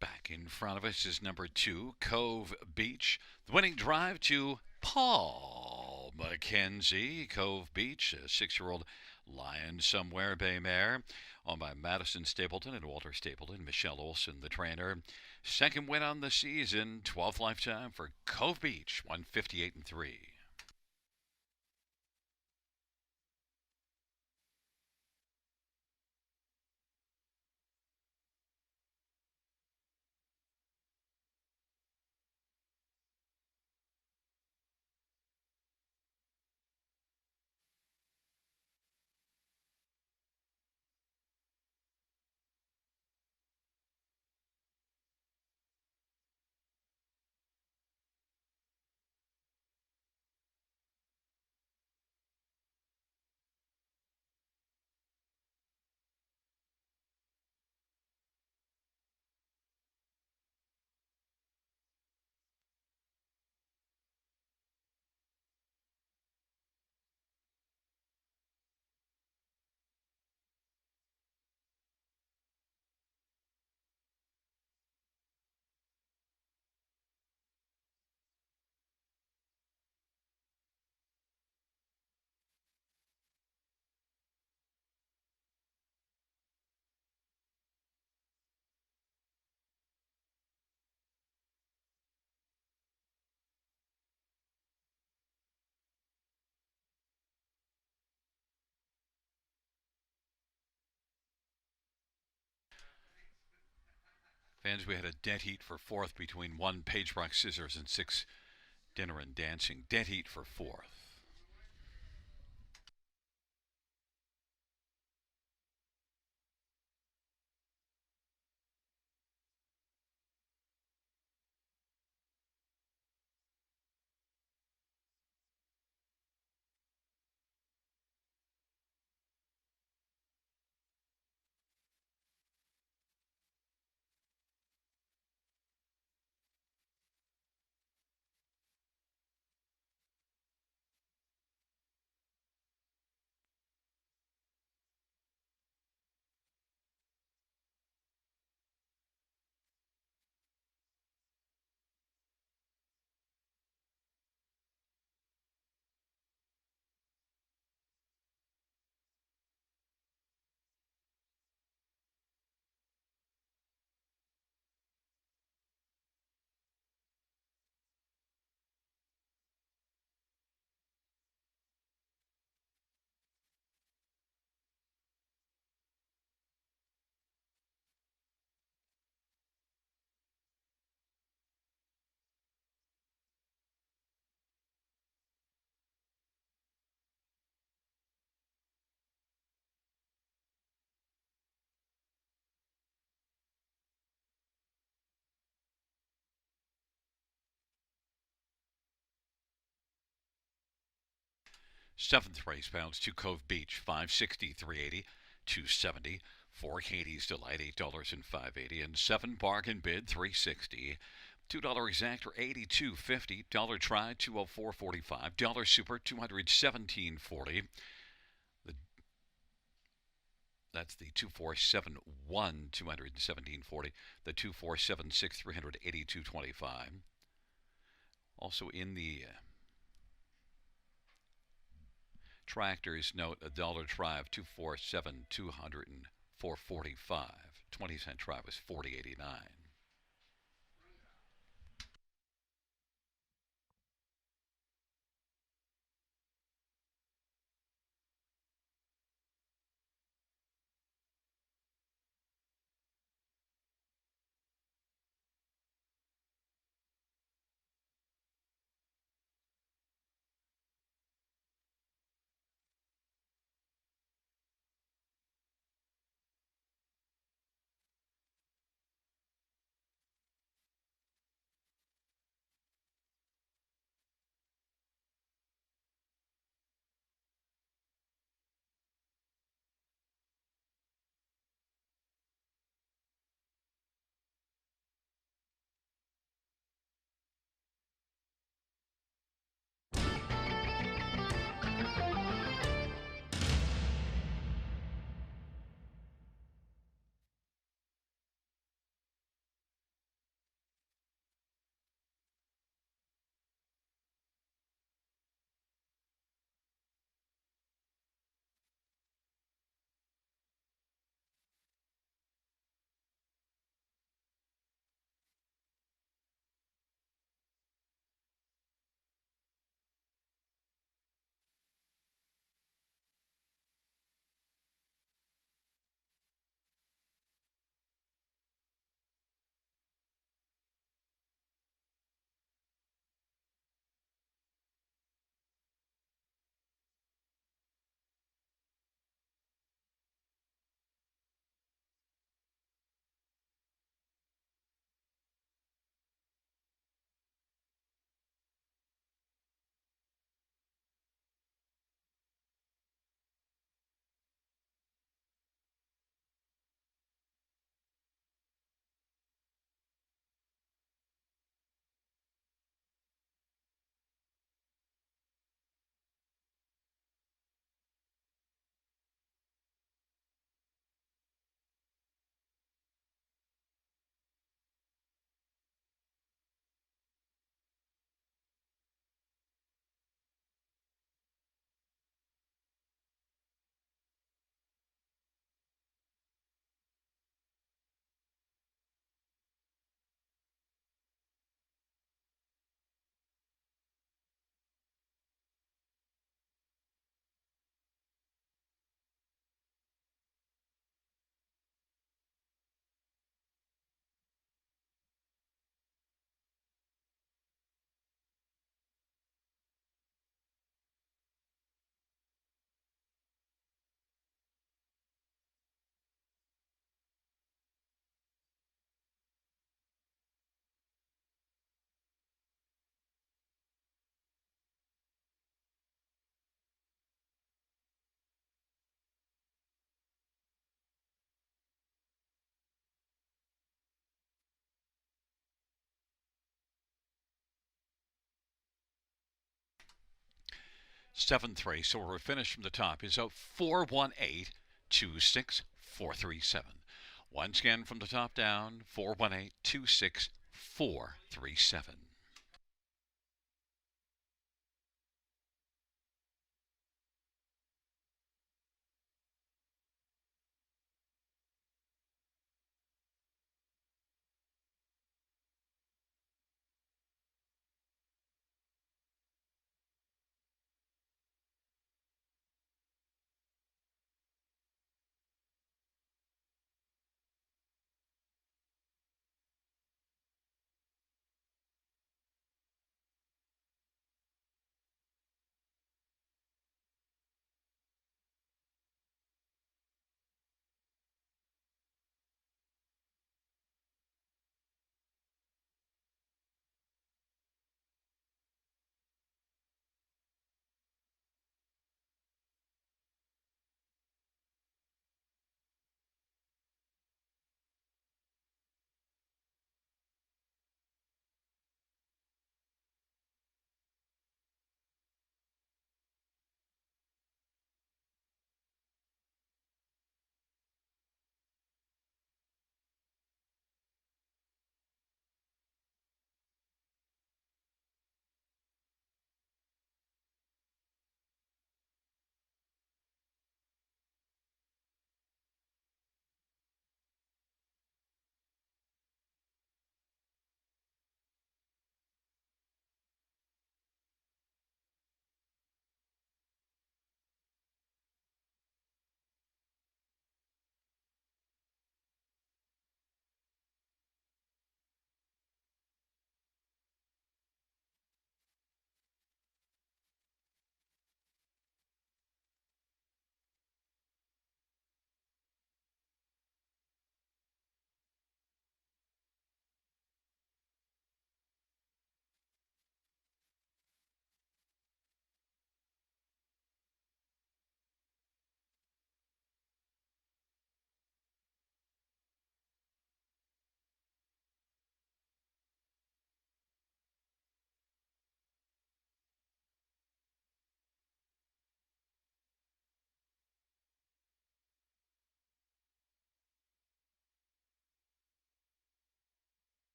Back in front of us is number 2, Cove Beach. The winning drive to Paul McKenzie. Cove Beach, a 6-year-old Lion Somewhere Bay mare, owned by Madison Stapleton and Walter Stapleton. Michelle Olson, the trainer. Second win on the season, 12th lifetime for Cove Beach, 158 and 3. Fans, we had a dead heat for fourth between 1 Page Rock Scissors and 6 Dinner and Dancing. Dead heat for fourth. Seventh race bounds to Cove Beach, 560, 380, 270. Four Katie's Delight, $8 and 5.80, and seven Bargain Bid, 360. $2 exact or 82.50. Dollar Try 204.45. Dollar Super 217.40. That's the 2471 217.40. The 2476 382.25. Also in the tractors, note a dollar try of 247 204.45. 20-cent try was 40.89. Seventh race, so we're finished from the top, is out 418 26437. Once again from the top down, 418 26437.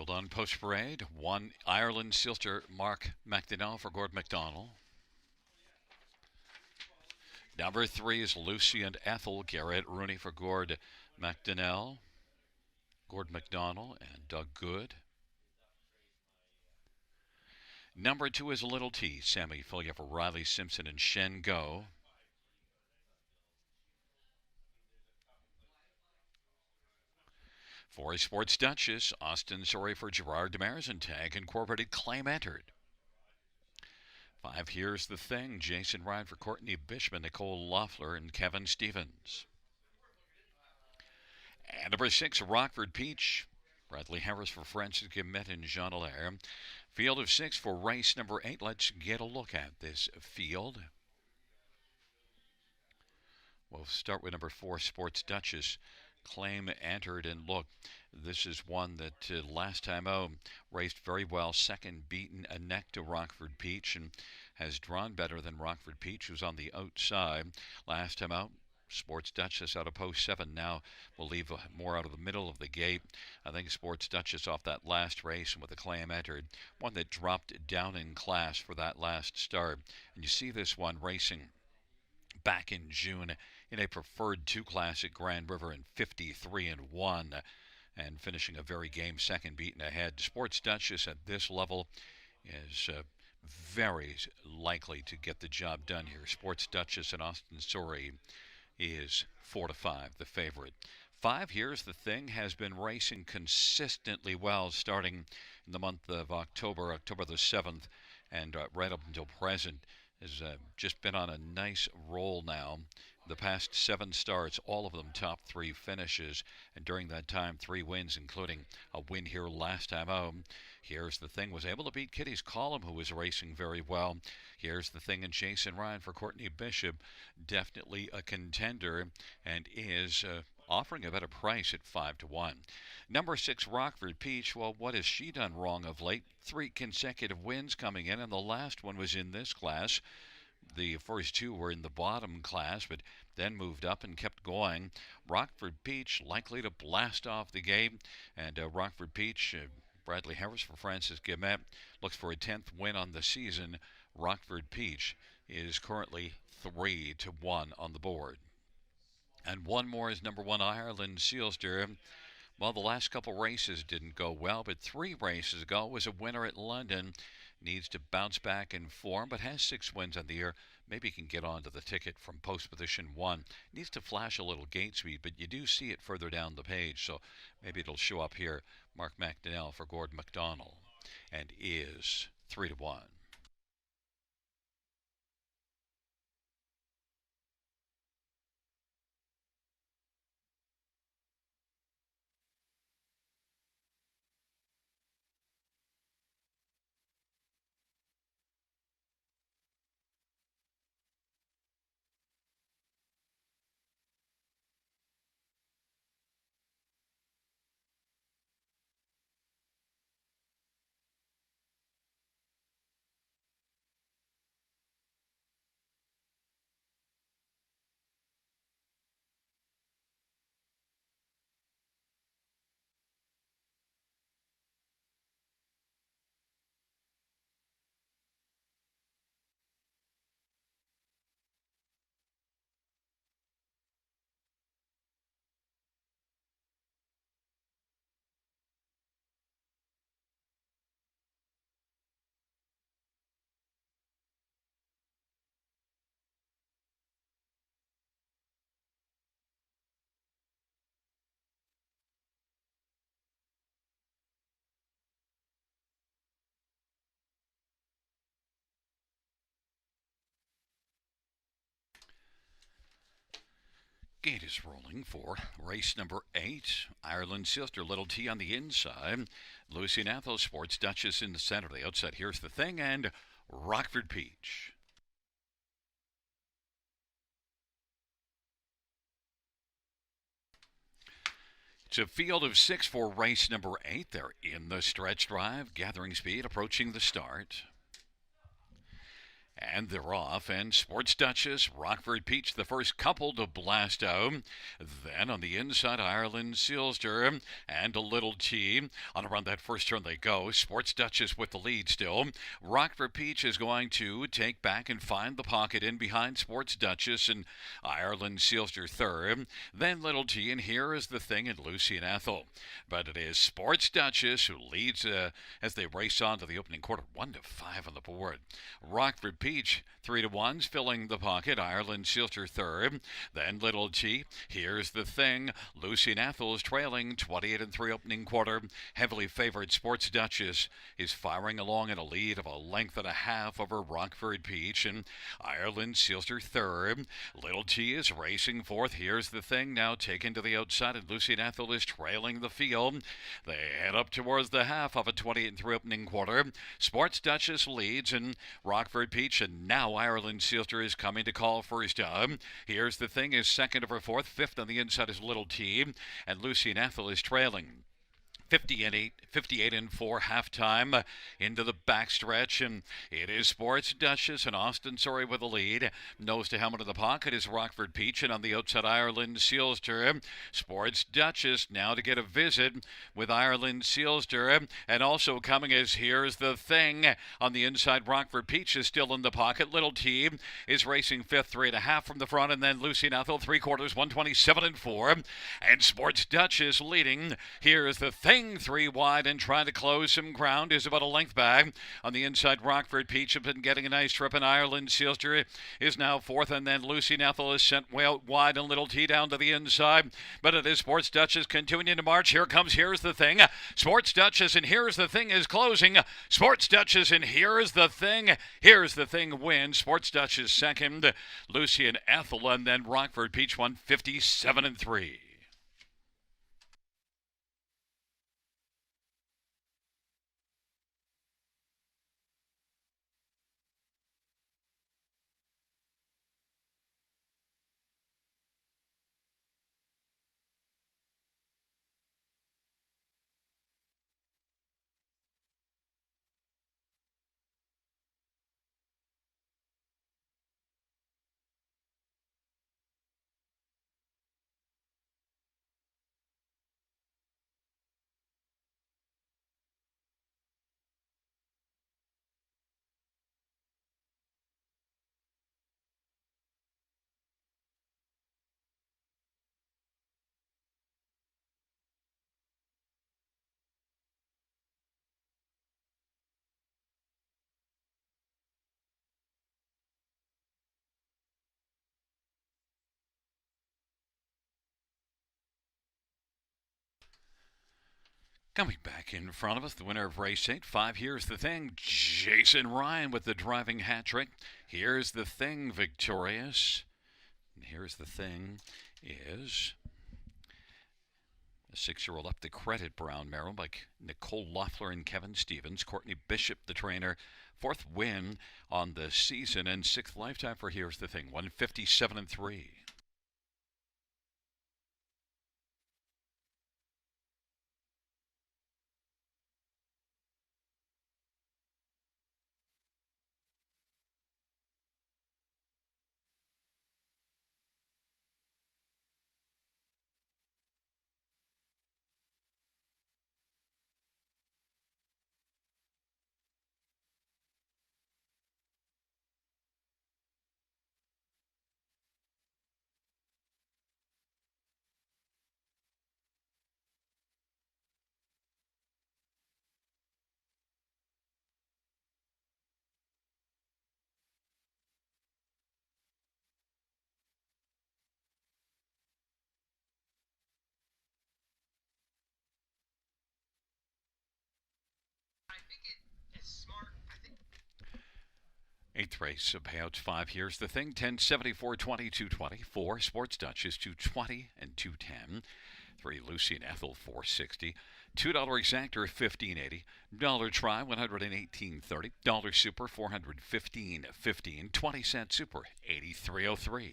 Field on post parade. 1 Ireland Silster Mark McDonnell for Gord McDonald. Number 3 is Lucy and Ethel Garrett Rooney for Gord McDonnell, Gord McDonald, and Doug Good. Number 2 is Little T, Sammy Filia for Riley Simpson and Shen Go. For Sports Duchess, Austin Sorry for Gerard Demers and Tag Incorporated claim entered. 5, Here's the Thing, Jason Ryan for Courtney Bishman, Nicole Loeffler, and Kevin Stevens. And number 6, Rockford Peach, Bradley Harris for Francis Guillemette and Jean Allaire. Field of 6 for race number 8. Let's get a look at this field. We'll start with number 4, Sports Duchess. Claim entered, and look, this is one that last time out raced very well. Second beaten a neck to Rockford Peach and has drawn better than Rockford Peach, who's on the outside. Last time out, Sports Duchess out of post 7. Now we'll leave more out of the middle of the gate. I think Sports Duchess off that last race and with the claim entered, one that dropped down in class for that last start. And you see this one racing back in June in a preferred 2 class at Grand River in 53-1 and finishing a very game second beaten ahead. Sports Duchess at this level is very likely to get the job done here. Sports Duchess and Austin Sorry is 4-5, the favorite. 5, Here's the Thing, has been racing consistently well starting in the month of October the 7th, and right up until present has just been on a nice roll now. The past 7 starts, all of them top 3 finishes, and during that time 3 wins, including a win here last time out. Here's the Thing was able to beat Kitty's Column, who was racing very well. Here's the Thing and Jason Ryan for Courtney Bishop, definitely a contender, and is offering a better price at 5-1. Number 6, Rockford Peach. Well, what has she done wrong of late? 3 consecutive wins coming in, and the last one was in this class. The first 2 were in the bottom class, but then moved up and kept going. Rockford Peach likely to blast off the game, and Rockford Peach, Bradley Harris for Francis Guillemette, looks for a 10th win on the season. Rockford Peach is currently 3-1 on the board. And one more is number 1, Ireland Sealster. Well, the last couple races didn't go well, but 3 races ago was a winner at London. Needs to bounce back in form, but has 6 wins on the year. Maybe he can get onto the ticket from post position 1. Needs to flash a little gate speed, but you do see it further down the page, so maybe it'll show up here. Mark McDonnell for Gord McDonald, and is 3-1. Gate is rolling for race number 8. Ireland Sister, Little T on the inside. Lucy and Ethel, Sports Duchess in the center. The outside, Here's the Thing, and Rockford Peach. It's a field of 6 for race number 8. They're in the stretch drive, gathering speed, approaching the start. And they're off. And Sports Duchess, Rockford Peach, the first couple to blast out. Then on the inside, Ireland Sealster and a Little T. On around that first turn they go. Sports Duchess with the lead still. Rockford Peach is going to take back and find the pocket in behind Sports Duchess, and Ireland Sealster third. Then Little T, and here is the thing, and Lucy and Ethel. But it is Sports Duchess who leads as they race on to the opening quarter. 1-5 on the board. Rockford Peach 3-1's filling the pocket. Ireland Sealster third. Then Little T. Here's the thing. Lucy and Ethel is trailing 28-3 opening quarter. Heavily favored Sports Duchess is firing along in a lead of a length and a half over Rockford Peach, and Ireland Sealster third. Little T is racing fourth. Here's the thing, now taken to the outside, and Lucy and Ethel is trailing the field. They head up towards the half of a 28-3 opening quarter. Sports Duchess leads, and Rockford Peach, and now Ireland Sealster is coming to call first down. Here's the thing, is second over fourth. Fifth on the inside is Little T, and Lucy and Ethel is trailing 58-4 halftime into the backstretch, and it is Sports Duchess and Austin Sorry with the lead. Nose to helmet in the pocket is Rockford Peach, and on the outside Ireland Sealster. Sports Duchess now to get a visit with Ireland Sealster, and also coming is Here's the Thing. On the inside Rockford Peach is still in the pocket. Little T is racing fifth, 3.5 from the front, and then Lucy and Ethel 3/4, 127-4, and Sports Duchess leading. Here's the Thing. 3 wide and trying to close some ground is about a length back. On the inside, Rockford Peach has been getting a nice trip, and Ireland Sealster is now fourth, and then Lucy Ethel is sent way out wide, and Little T down to the inside. But it is Sports Duchess continuing to march. Here's the Thing. Sports Duchess and Here's the Thing is closing. Sports Duchess and Here's the Thing. Here's the Thing wins. Sports Duchess second. Lucy and Ethel, and then Rockford Peach won 57-3. Coming back in front of us, the winner of race 8, 5, Here's the Thing, Jason Ryan with the driving hat trick. Here's the Thing victorious. And Here's the Thing is a 6-year-old up the credit brown mare by Nicole Loeffler and Kevin Stevens. Courtney Bishop, the trainer. 4th win on the season and 6th lifetime for Here's the Thing, 157-3. Eighth race of payouts 5. Here's the Thing, 1074, 2220. 4 Sports Duchess, 220 and 210. 3 Lucy and Ethel, 460. $2 exactor, 1580. Dollar try, 118.30. Dollar super, 415.15. 20-cent super, 83.03.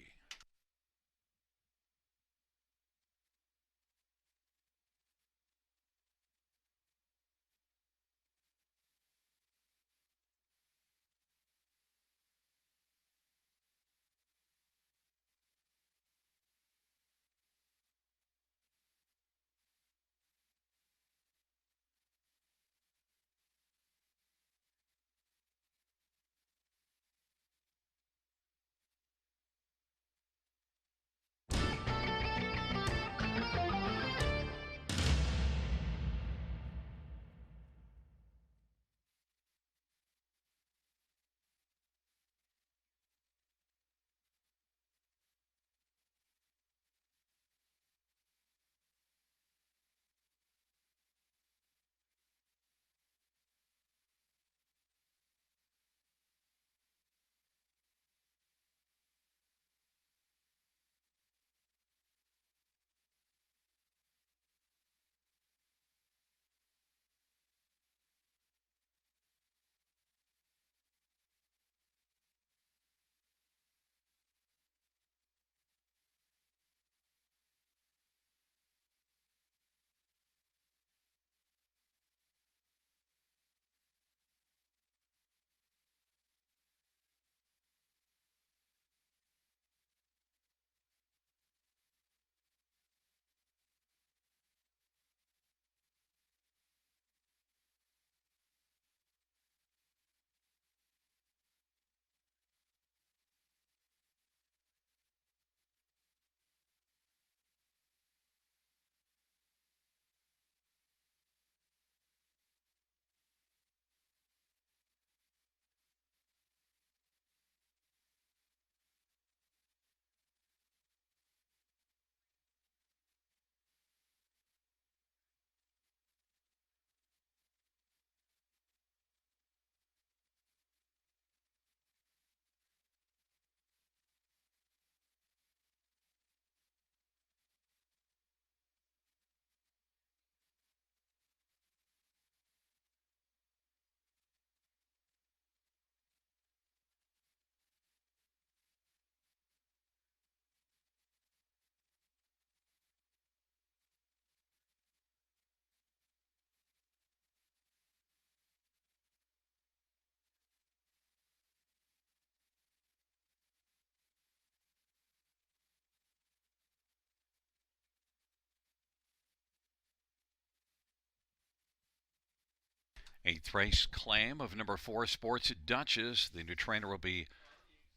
Eighth race claim of number 4, Sports Duchess. The new trainer will be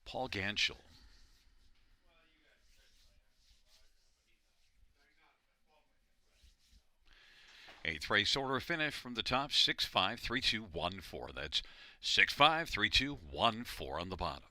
Paul Ganschel. Eighth race order finish from the top, 6, 5, 3, 2, 1, 4. That's 6, 5, 3, 2, 1, 4 on the bottom.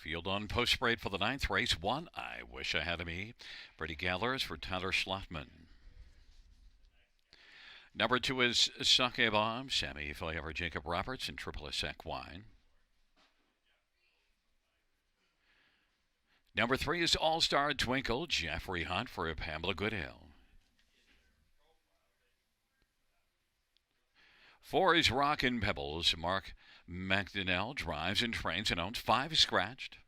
Field on post parade for the ninth race. 1, I Wish I Had a Me. Pretty Gallers for Tyler Schlotman. Number 2 is Sake Bomb, Sammy Affiliate for Jacob Roberts and Triple Sec Wine. Number 3 is All Star Twinkle, Jeffrey Hunt for Pamela Goodale. 4 is Rockin' Pebbles, Mark McDonnell drives and trains and owns. 5 is Scratched.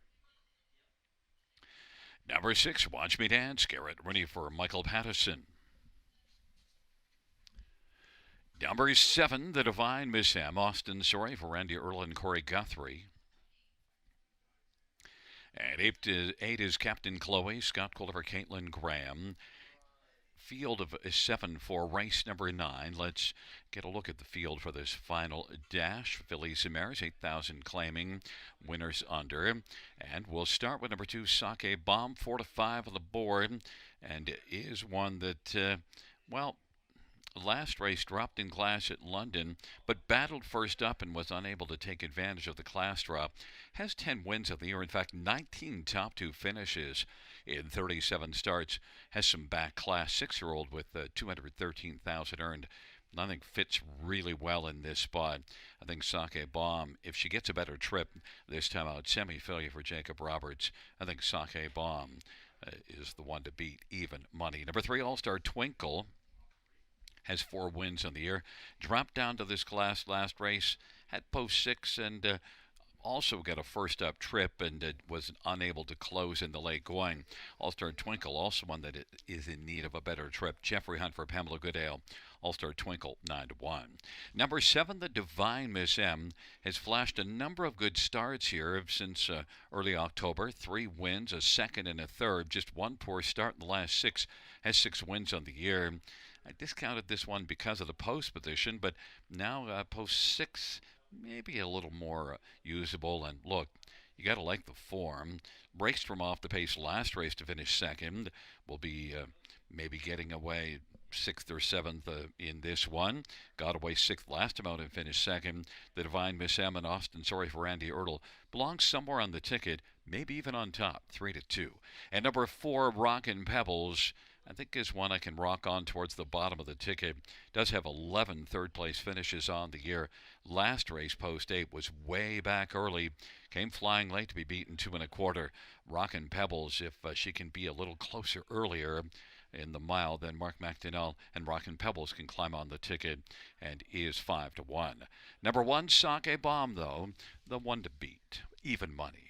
Number 6, Watch Me Dance, Garrett Rooney for Michael Patterson. Number 7, The Divine Miss Sam, Austin Sorry for Randy Earl and Corey Guthrie. And 8 is Captain Chloe, Scott Culver, Caitlin Graham. Field of 7 for race number 9. Let's get a look at the field for this final dash. Fillies and Mares, 8,000 claiming, winners under. And we'll start with number 2, Sake Bomb, 4 to 5 on the board. And is one that, last race dropped in class at London, but battled first up and was unable to take advantage of the class drop. Has 10 wins of the year. In fact, 19 top 2 finishes in 37 starts. Has some back class 6-year-old with 213,000 earned. I think fits really well in this spot. I think Sake Bomb, if she gets a better trip this time out, semi-failure for Jacob Roberts. I think Sake Bomb is the one to beat, even money. Number 3, All-Star Twinkle, has 4 wins on the year. Dropped down to this class last race, had post 6 and also got a first up trip and was unable to close in the late going. All-Star Twinkle, also one that is in need of a better trip. Jeffrey Hunt for Pamela Goodale. All-Star Twinkle, 9 to 1. Number 7, The Divine Miss M, has flashed a number of good starts here since early October. 3 wins, a second and a third. Just one poor start in the last 6. Has 6 wins on the year. I discounted this one because of the post position, but now post 6 maybe a little more usable. And look, you got to like the form. Raced from off the pace last race to finish second. Will be maybe getting away 6th or 7th in this one. Got away 6th last time out and finished second. The Divine Miss M and Austin Sorry for Randy Ertl belongs somewhere on the ticket, maybe even on top, 3 to 2. And number 4, Rockin' Pebbles, I think is one I can rock on towards the bottom of the ticket. Does have 11 third-place finishes on the year. Last race, post 8, was way back early. Came flying late to be beaten 2 1/4. Rockin' Pebbles, if she can be a little closer earlier in the mile, then Mark McDonnell and Rockin' Pebbles can climb on the ticket and is 5 to 1. Number 1, Sake Bomb, though, the one to beat. Even money.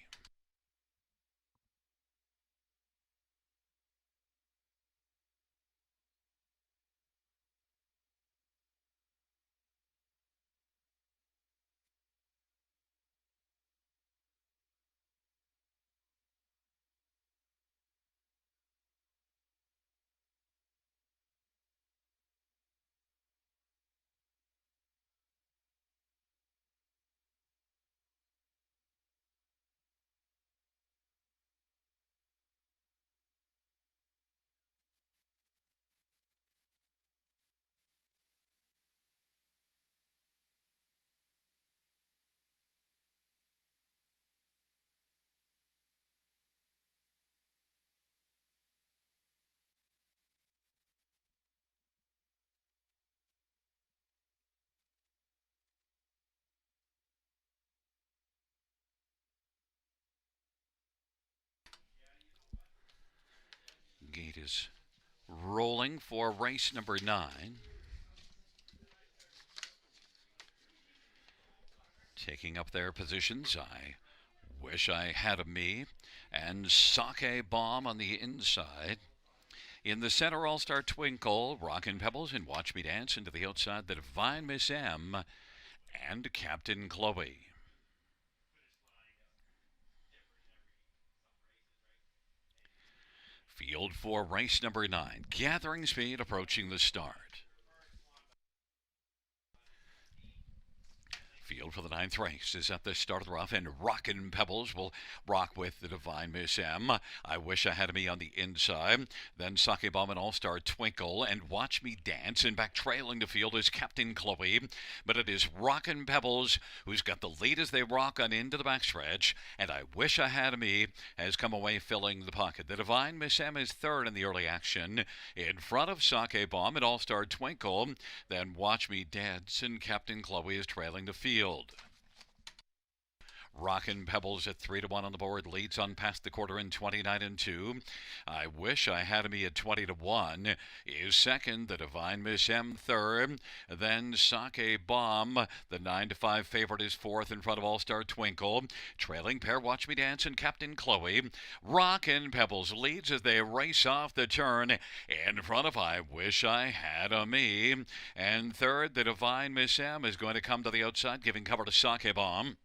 Gate is rolling for race number 9. Taking up their positions, I Wish I Had a Me and Sake Bomb on the inside. In the center, All-Star Twinkle, Rockin' Pebbles, and Watch Me Dance. Into the outside, The Divine Miss M and Captain Chloe. Field for race number 9. Gathering speed, approaching the start. Field field for the ninth race is at the start of the rough, and Rockin' Pebbles will rock with the Divine Miss M. I Wish I Had Me on the inside. Then Sake Bomb and All-Star Twinkle and Watch Me Dance. And back trailing the field is Captain Chloe. But it is Rockin' Pebbles who's got the lead as they rock on into the backstretch. And I Wish I Had Me has come away filling the pocket. The Divine Miss M is third in the early action. In front of Sake Bomb and All-Star Twinkle. Then Watch Me Dance and Captain Chloe is trailing the field. Rockin' Pebbles at 3-1 on the board, leads on past the quarter in 29-2. I Wish I Had Me at 20-1 is second. The Divine Miss M third. Then Sake Bomb, the 9-5 favorite, is fourth in front of All-Star Twinkle. Trailing pair Watch Me Dance and Captain Chloe. Rockin' Pebbles leads as they race off the turn in front of I Wish I Had a Me. And third, the Divine Miss M is going to come to the outside, giving cover to Sake Bomb.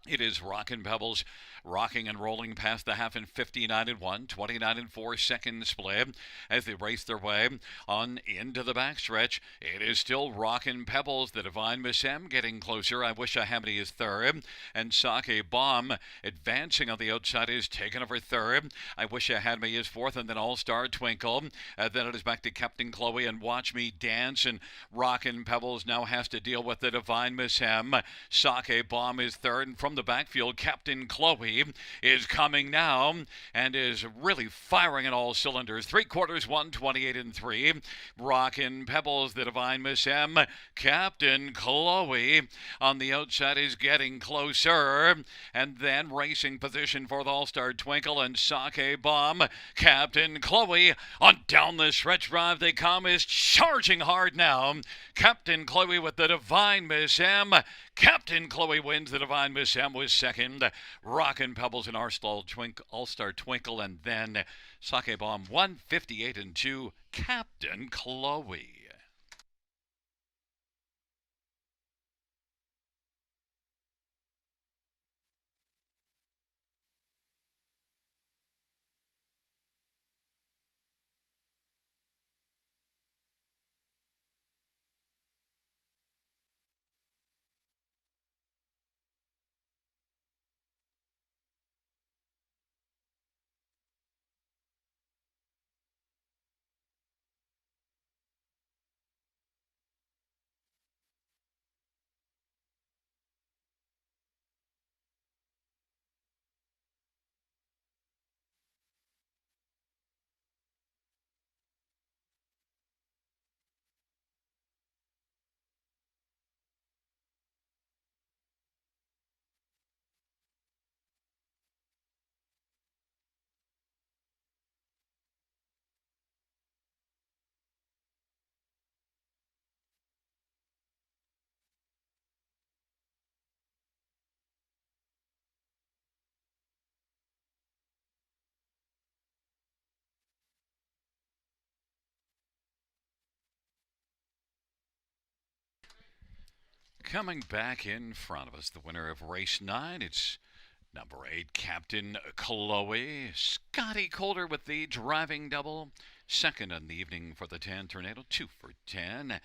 It is Rockin' Pebbles rocking and rolling past the half in 59-1, 29-4 second split as they race their way on into the backstretch. It is still Rockin' Pebbles, the Divine Miss M getting closer. I Wish I Had Me is third, and Sake Bomb advancing on the outside is taken over third. I Wish I Had Me is fourth, and then All-Star Twinkle. Then it is back to Captain Chloe and Watch Me Dance, and Rockin' Pebbles now has to deal with the Divine Miss M. Sake Bomb is third, and from the backfield, Captain Chloe is coming now and is really firing in all cylinders. 3/4, 128-3. Rockin' Pebbles, the Divine Miss M. Captain Chloe on the outside is getting closer. And then racing position for the All-Star Twinkle and Sake Bomb. Captain Chloe on down the stretch drive they come, is charging hard now. Captain Chloe with the Divine Miss M. Captain Chloe wins. The Divine Miss M was second. Rockin' Pebbles and All-Star Twinkle, and then Sake Bomb 158-2. Captain Chloe. Coming back in front of us, the winner of race 9, it's number 8, Captain Chloe. Scotty Calder with the driving double. Second in the evening for the 10 Tornado, 2 for 10.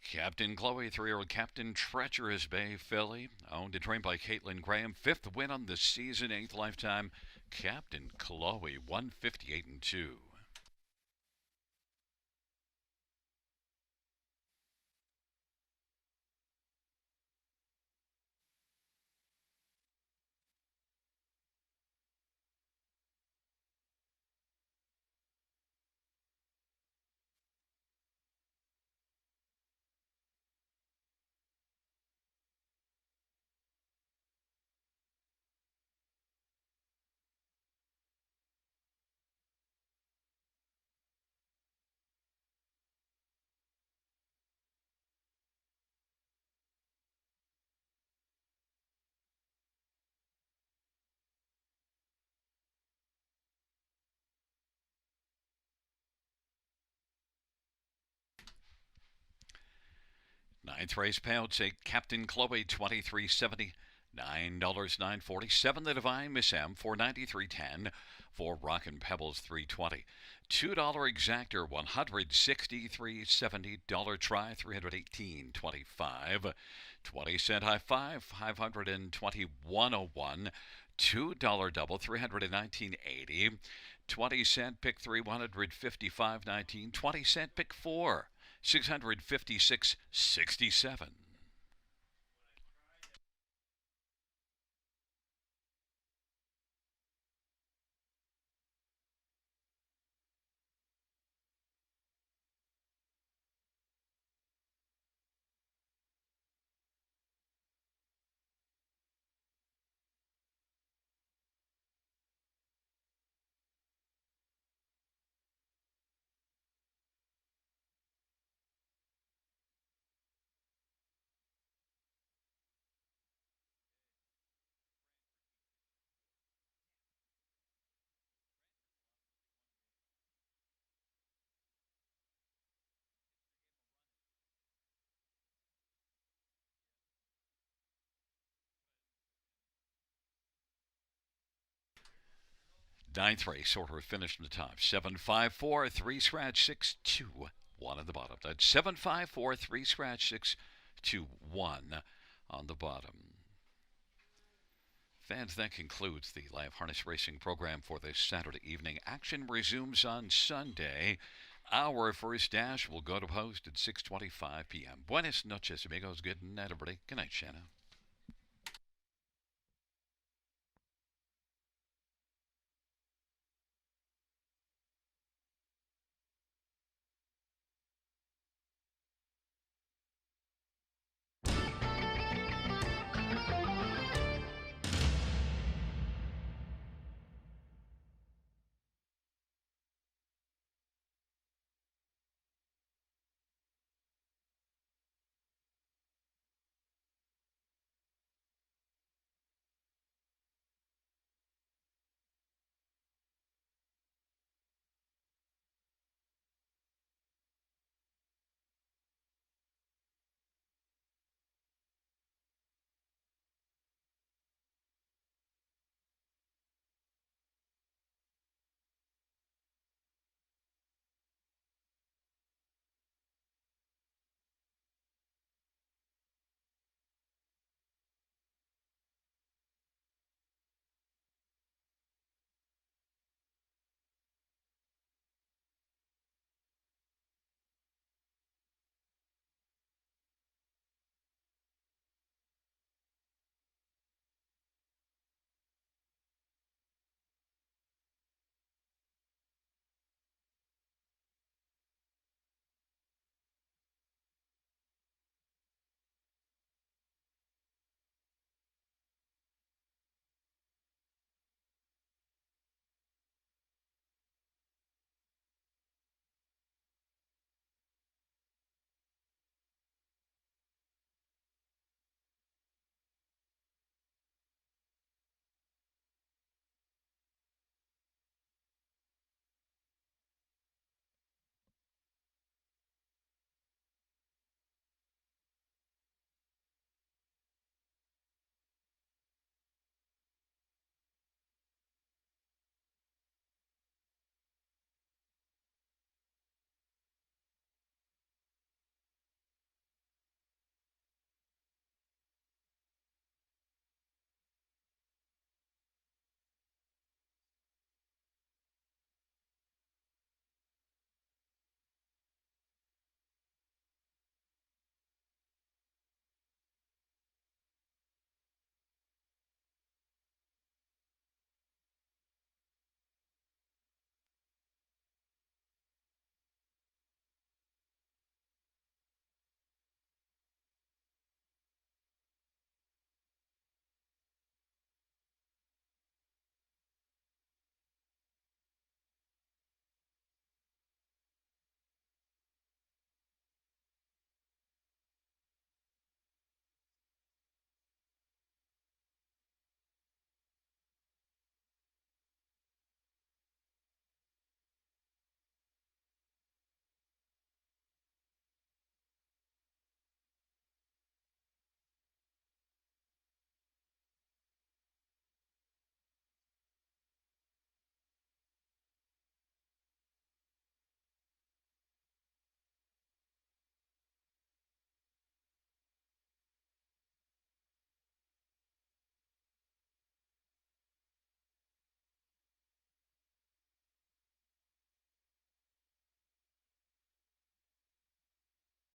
Captain Chloe, 3-year-old Captain Treacherous Bay filly, owned and trained by Caitlin Graham. 5th win on the season, 8th lifetime. Captain Chloe, 158-2. Ninth race payout, say Captain Chloe, 23.70. $9.947. The Divine Miss M, $493.10. For Rockin' Pebbles, $3.20. $2 Exactor, $163.70. Dollar Try, $318.25. 20-cent High Five, $521.01. $2 Double, $319.80. 20-cent Pick 3, $155.19. 20-cent Pick 4, $656.67. Ninth race order finished in the top. 754, 3 scratch 6 2 1 at the bottom. That's 754, 3 scratch 6 2 1 on the bottom. Fans, that concludes the live harness racing program for this Saturday evening. Action resumes on Sunday. Our first dash will go to post at 6:25 p.m. Buenas noches, amigos. Good night, everybody. Good night, Shanna.